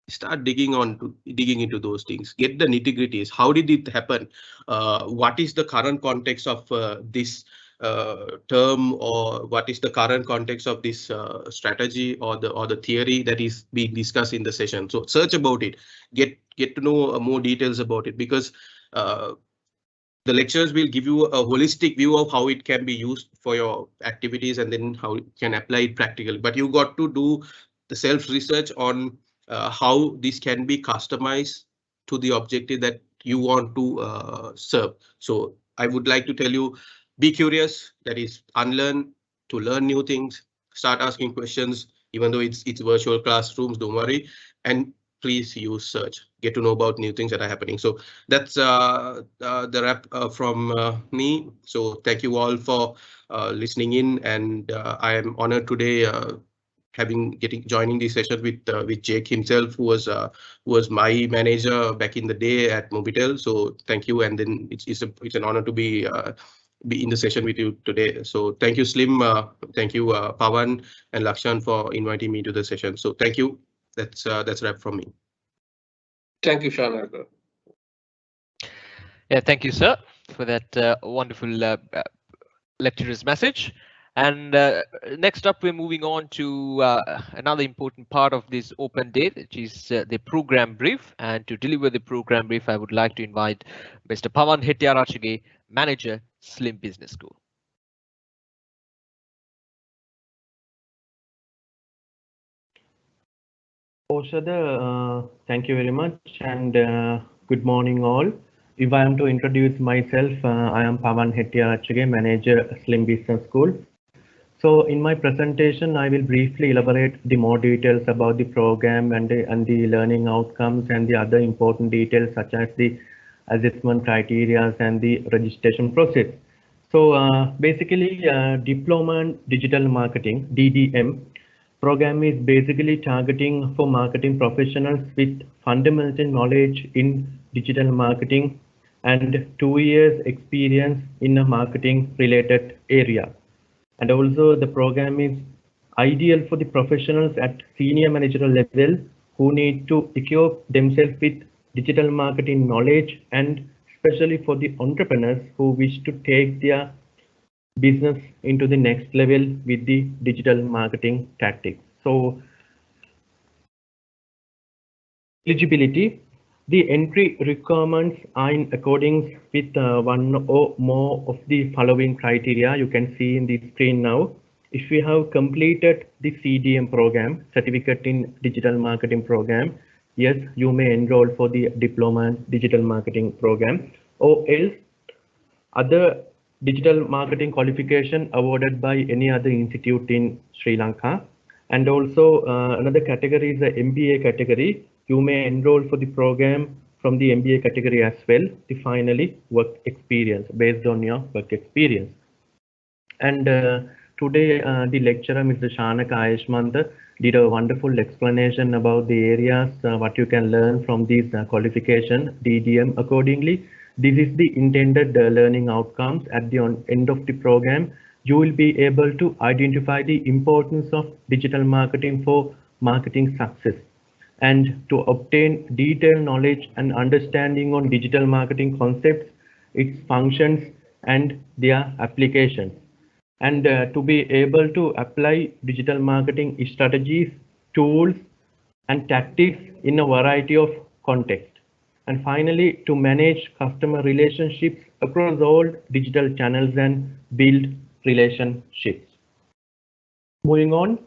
start digging into those things. Get the nitty-gritties. How did it happen? What is the current context of this term, or what is the current context of this strategy or the theory that is being discussed in the session? So search about it. Get to know more details about it, because the lectures will give you a holistic view of how it can be used for your activities, and then how you can apply it practically. But you got to do the self-research on how this can be customized to the objective that you want to serve. So I would like to tell you, be curious, that is unlearn to learn new things, start asking questions, even though it's virtual classrooms, don't worry, and please use search. Get to know about new things that are happening. So that's the wrap from me. So thank you all for listening in, and I am honored today joining this session with Jake himself, who was my manager back in the day at Mobitel. So thank you, and then it's an honor to be in the session with you today. So thank you, Slim. Thank you, Pawan and Lakshan, for inviting me to the session. So thank you. That's a wrap from me. Thank you, Shanagar. Yeah, thank you, sir, for that wonderful lecturer's message. And next up, we're moving on to another important part of this open day, which is the program brief. And to deliver the program brief, I would like to invite Mr. Pawan Hettiarachage, Manager, Slim Business School. Thank you very much, and good morning all. If I am to introduce myself, I am Pawan Hettiarachage, Manager, Slim Business School. So in my presentation, I will briefly elaborate the more details about the program and the learning outcomes and the other important details such as the assessment criteria and the registration process. So basically, Diploma in Digital Marketing (DDM) program is basically targeting for marketing professionals with fundamental knowledge in digital marketing and 2 years experience in a marketing related area. And also the program is ideal for the professionals at senior managerial level who need to equip themselves with digital marketing knowledge, and especially for the entrepreneurs who wish to take their business into the next level with the digital marketing tactics. So eligibility, the entry requirements are in accordance with one or more of the following criteria you can see in the screen now. If you have completed the CDM program, Certificate in Digital Marketing program, yes, you may enroll for the Diploma in Digital Marketing program, or else other digital marketing qualification awarded by any other institute in Sri Lanka. And also another category is the MBA category. You may enroll for the program from the MBA category as well, the finally work experience based on your work experience. And today the lecturer, Mr. Shanaka Ayeshmanta, did a wonderful explanation about the areas what you can learn from these qualification DDM. Accordingly, this is the intended learning outcomes. At the end of the program, you will be able to identify the importance of digital marketing for marketing success, and to obtain detailed knowledge and understanding on digital marketing concepts, its functions, and their applications, and to be able to apply digital marketing strategies, tools, and tactics in a variety of contexts. And finally, to manage customer relationships across all digital channels and build relationships. Moving on,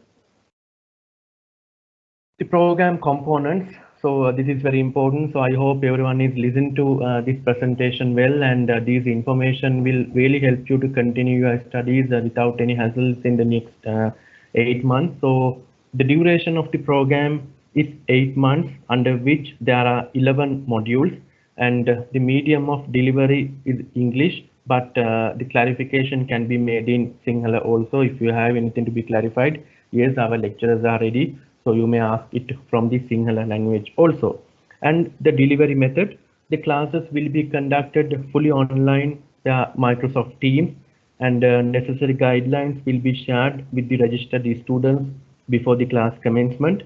the program components. So this is very important. So I hope everyone is listening to this presentation well, and this information will really help you to continue your studies without any hassles in the next 8 months. So the duration of the program is 8 months, under which there are 11 modules, and the medium of delivery is English, but the clarification can be made in Sinhala also. If you have anything to be clarified, yes, our lecturers are ready, so you may ask it from the Sinhala language also. And the delivery method, the classes will be conducted fully online via Microsoft Teams, and necessary guidelines will be shared with the registered students before the class commencement.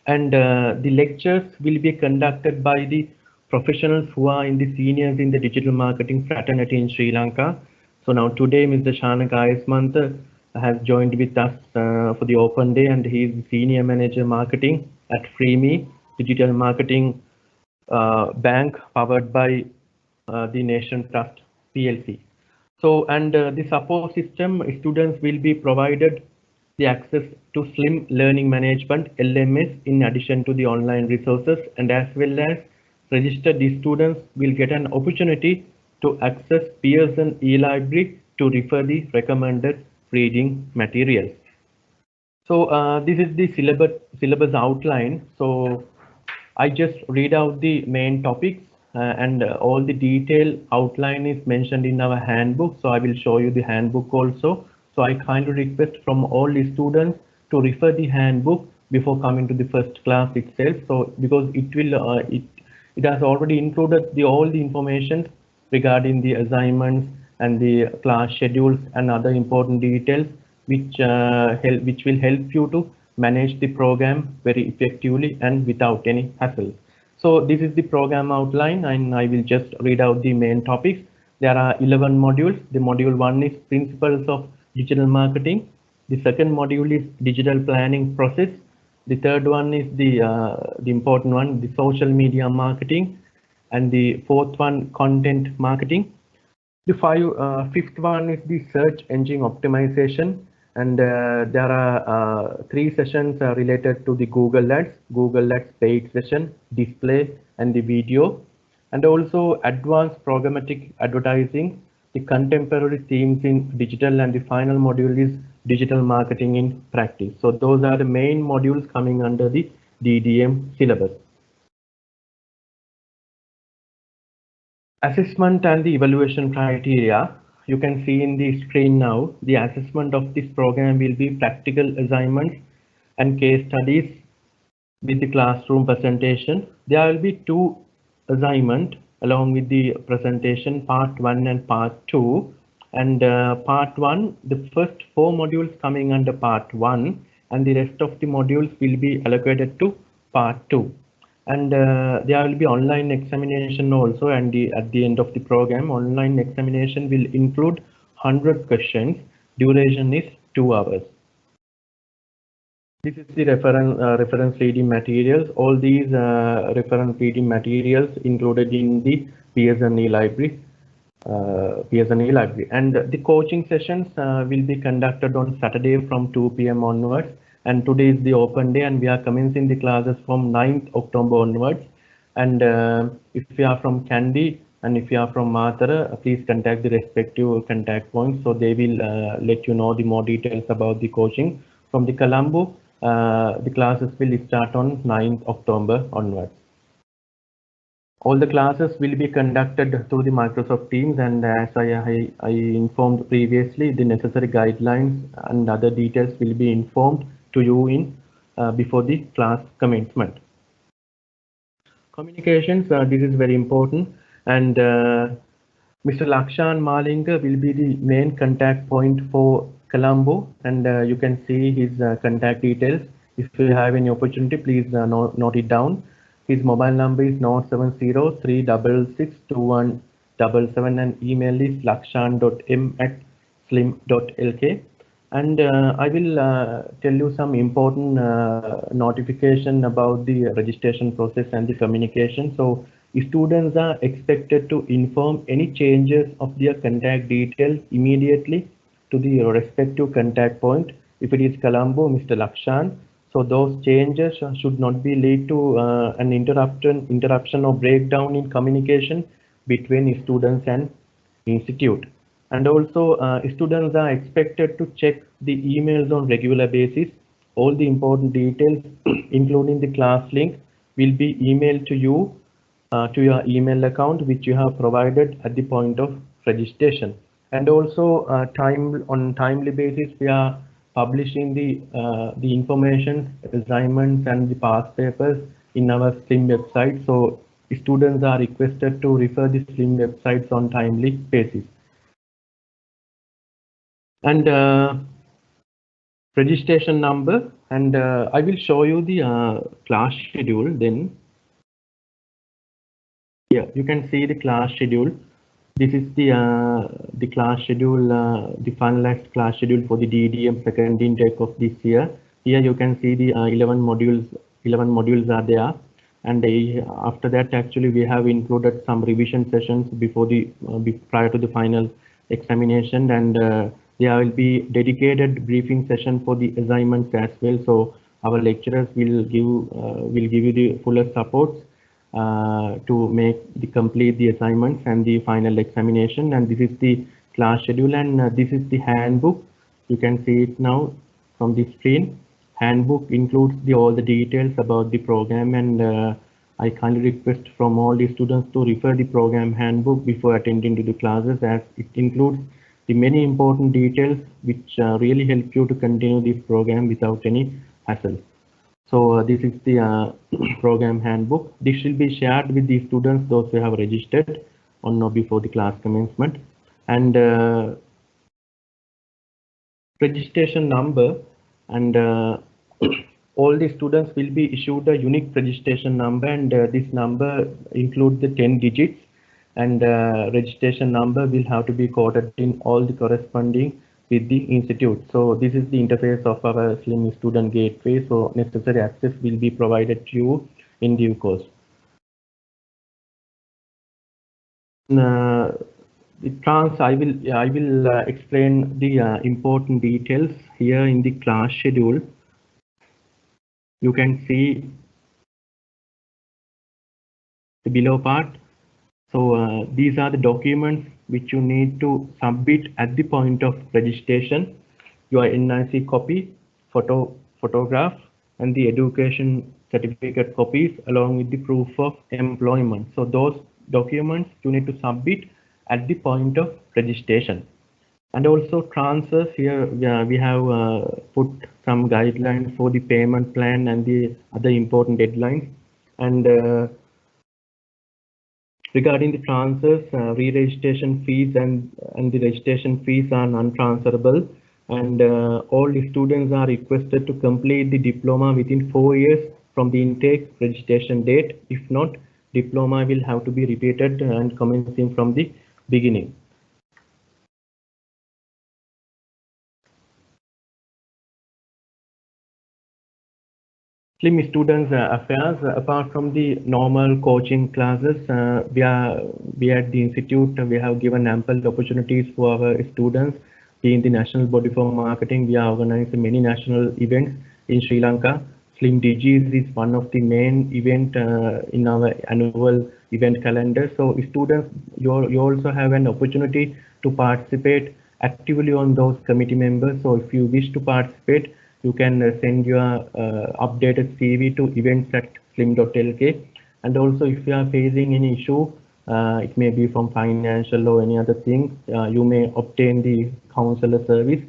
And the lectures will be conducted by the professionals who are in the seniors in the digital marketing fraternity in Sri Lanka. So now today Mr. Shanaka Ayeshmanta has joined with us for the open day, and he is the senior manager marketing at FreeMe digital marketing bank powered by the Nation Trust PLC. So, and the support system, students will be provided the access to Slim Learning Management LMS in addition to the online resources, and as well as registered students will get an opportunity to access Pearson eLibrary to refer the recommended reading materials. So this is the syllabus outline. So I just read out the main topics, and all the detail outline is mentioned in our handbook. So I will show you the handbook also. So I kindly request from all the students to refer the handbook before coming to the first class itself. So because it will it has already included all the information regarding the assignments and the class schedules and other important details, which will help you to manage the program very effectively and without any hassle. So this is the program outline, and I will just read out the main topics. There are 11 modules. The module 1 is Principles of Digital Marketing. The second module is Digital Planning Process. The third one is the important one, the Social Media Marketing, and the fourth one, Content Marketing. The fifth one is the Search Engine Optimization, and there are 3 sessions related to the Google Ads paid session, display, and the video, and also Advanced Programmatic Advertising, the Contemporary Themes in Digital, and the final module is Digital Marketing in Practice. So those are the main modules coming under the DDM syllabus. Assessment and the evaluation criteria. you can see in the screen now, the assessment of this program will be practical assignments and case studies with the classroom presentation. There will be two assignments along with the presentation, part 1 and part 2. And part 1, the first 4 modules coming under part 1, and the rest of the modules will be allocated to part 2. And there will be online examination also, and at the end of the program, online examination will include 100 questions. Duration is 2 hours. This is the reference reading materials. All these reference reading materials included in the PSNE library. And the coaching sessions will be conducted on Saturday from 2 p.m. onwards. And today is the open day, and we are commencing the classes from 9th October onwards. And if you are from Kandy and if you are from Matara, please contact the respective contact points, so they will let you know the more details about the coaching. From the Colombo, the classes will start on 9th October onwards. All the classes will be conducted through the Microsoft Teams, and as I informed previously, the necessary guidelines and other details will be informed to you in before the class commencement. Communications, this is very important, and Mr. Lakshan Malinga will be the main contact point for Colombo, and you can see his contact details. If you have any opportunity, please note it down. His mobile number is 070-366-2177, and email is lakshan.m@slim.lk. And I will tell you some important notification about the registration process and the communication. So students are expected to inform any changes of their contact details immediately to the respective contact point. If it is Colombo, Mr. Lakshan, so those changes should not be lead to an interruption or breakdown in communication between students and institute. And also students are expected to check the emails on regular basis. All the important details including the class link will be emailed to you to your email account which you have provided at the point of registration. And also on timely basis we are publishing the information, assignments and the past papers in our SLIM website. So students are requested to refer the SLIM websites on timely basis. And registration number, and I will show you the class schedule then. Yeah, you can see the class schedule. This is the class schedule, the finalized class schedule for the DDM second intake of this year. Here you can see the 11 modules. 11 modules are there, and after that actually we have included some revision sessions before the prior to the final examination, and there will be dedicated briefing session for the assignments as well. So our lecturers will give you the fullest support to complete the assignments and the final examination. And this is the class schedule, and this is the handbook. You can see it now from the screen. Handbook includes all the details about the program, and I kindly request from all the students to refer the program handbook before attending to the classes, as it includes the many important details which really help you to continue this program without any hassle. So this is the program handbook. This will be shared with the students, those who have registered on or before the class commencement. And registration number, and all the students will be issued a unique registration number, and this number includes the 10 digits, and registration number will have to be coded in all the corresponding with the institute. So this is the interface of our SLIM student gateway. So necessary access will be provided to you in due course. I will explain the important details here in the class schedule. You can see the below part. So these are the documents which you need to submit at the point of registration: your NIC copy, photograph, and the education certificate copies, along with the proof of employment. So those documents you need to submit at the point of registration. And also transfers here, we have put some guidelines for the payment plan and the other important deadlines. And regarding the transfers, re-registration fees and the registration fees are non-transferable. And all the students are requested to complete the diploma within 4 years from the intake registration date. If not, diploma will have to be repeated and commencing from the beginning. SLIM students affairs, apart from the normal coaching classes, we at the institute, we have given ample opportunities for our students. Being the national body for marketing, we are organizing many national events in Sri Lanka. SLIM DGs is one of the main event in our annual event calendar. So students, you also have an opportunity to participate actively on those committee members. So if you wish to participate, you can send your updated CV to events@slim.lk. And also, if you are facing any issue, it may be from financial or any other thing, you may obtain the counselor service.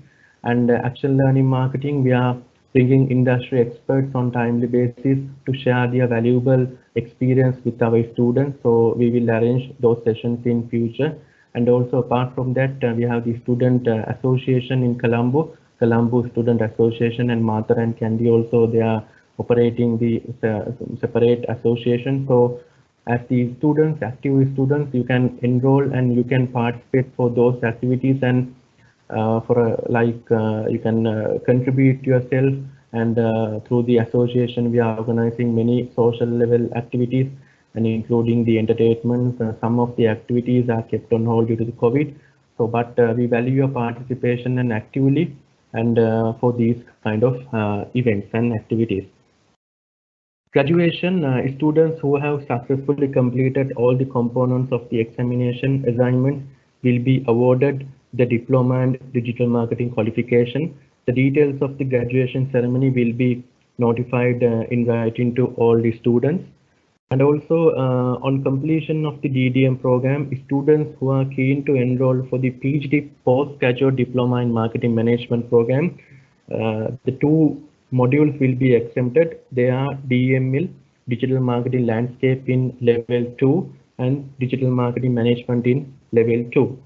And action learning marketing, we are bringing industry experts on timely basis to share their valuable experience with our students. So we will arrange those sessions in future. And also, apart from that, we have the student association in Colombo Student Association, and Mathur and Kandy also, they are operating the separate association. So as the students, active students, you can enroll and you can participate for those activities, and you can contribute yourself. And through the association, we are organizing many social level activities, and including the entertainment. Some of the activities are kept on hold due to the COVID. So, but we value your participation and actively and for these kind of events and activities. Graduation, students who have successfully completed all the components of the examination assignment will be awarded the diploma and digital marketing qualification. The details of the graduation ceremony will be notified in writing to all the students. And also, on completion of the DDM program, students who are keen to enroll for the PhD postgraduate diploma in marketing management program, the two modules will be exempted. They are DML, digital marketing landscape in level 2, and digital marketing management in level 2.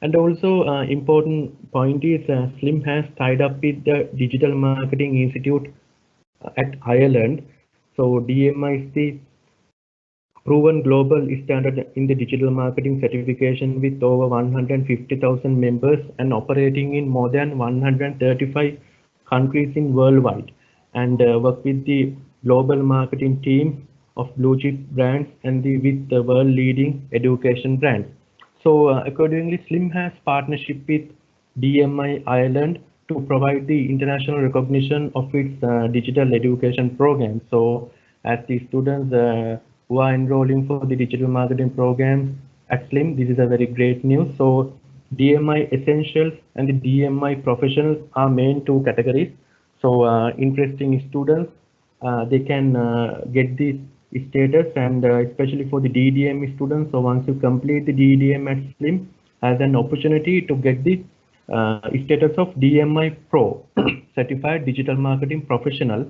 And also, important point is SLIM has tied up with the Digital Marketing Institute at Ireland. So DMI is the proven global standard in the digital marketing certification with over 150,000 members and operating in more than 135 countries in worldwide, and work with the global marketing team of blue chip brands and with the world leading education brands. So accordingly, SLIM has partnership with DMI Ireland to provide the international recognition of its digital education program. So as the students who are enrolling for the digital marketing program at SLIM, this is a very great news. So DMI Essentials and the DMI Professionals are main two categories. So interesting students, they can get this status, and especially for the DDM students. So once you complete the DDM at SLIM, has an opportunity to get the status of DMI Pro, Certified Digital Marketing Professional,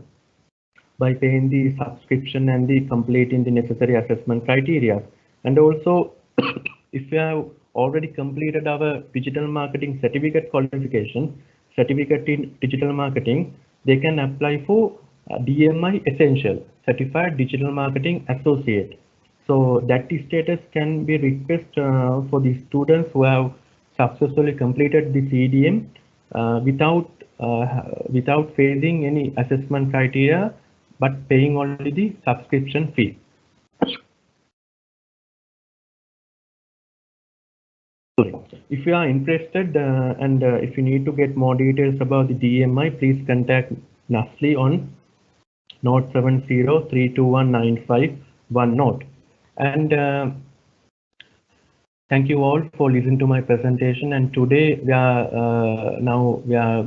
by paying the subscription and the completing the necessary assessment criteria. And also, if you have already completed our digital marketing certificate qualification, certificate in digital marketing, they can apply for DMI Essential, Certified Digital Marketing Associate. So that status can be requested for the students who have successfully completed the CDM without facing any assessment criteria, but paying only the subscription fee. Sorry. If you are interested and if you need to get more details about the DMI, please contact Nasli on note 70321951. And thank you all for listening to my presentation. And today we are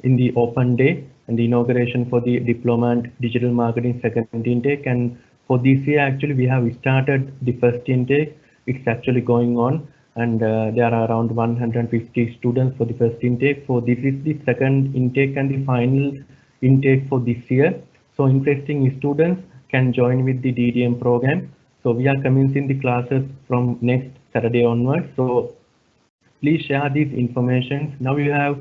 in the open day and the inauguration for the Diploma and Digital Marketing second intake. And for this year, actually, we have started the first intake. It's actually going on. and there are around 150 students for the first intake. So this is the second intake and the final intake for this year. So interesting students can join with the DDM program. So we are commencing the classes from next Saturday onwards. So please share this information. Now you have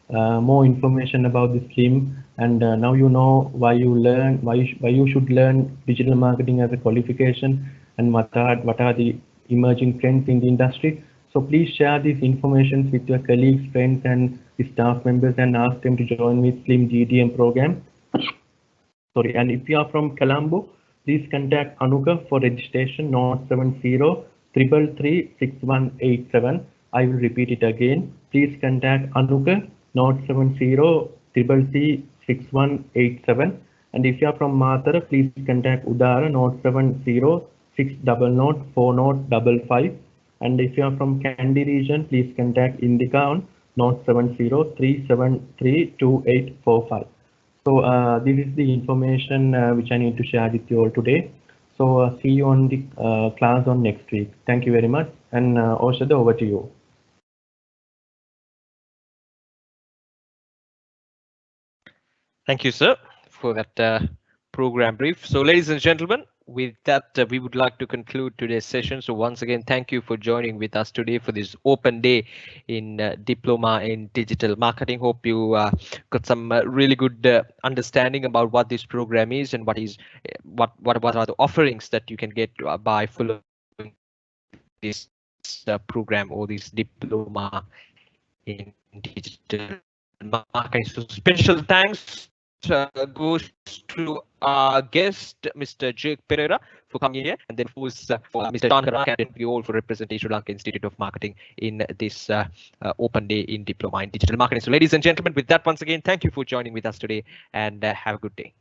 more information about the SLIM, and now you know why you should learn digital marketing as a qualification, and what are the emerging trends in the industry. So please share these information with your colleagues, friends, and staff members, and ask them to join with SLIM DDM program. Sorry, and if you are from Colombo, please contact Anuka for registration, 070-333-6187. I will repeat it again. Please contact Anuka, 070-333-6187. And if you are from Matara, please contact Udara, 070-600-4055. And if you are from Kandy region, please contact Indica on 070-373-2845. So this is the information which I need to share with you all today. So see you on the class on next week. Thank you very much. And Oshada, over to you. Thank you, sir, for that program brief. So ladies and gentlemen, with that, we would like to conclude today's session. So once again, thank you for joining with us today for this open day in Diploma in Digital Marketing. Hope you got some really good understanding about what this program is and what are the offerings that you can get by following this program or this diploma in digital marketing. So special thanks goes to our guest, Mr. Jake Pereira, for coming here, and then for Mr. John Karan, and you all for representing Sri Lanka Institute of Marketing in this open day in Diploma in Digital Marketing. So ladies and gentlemen, with that, once again, thank you for joining with us today, and have a good day.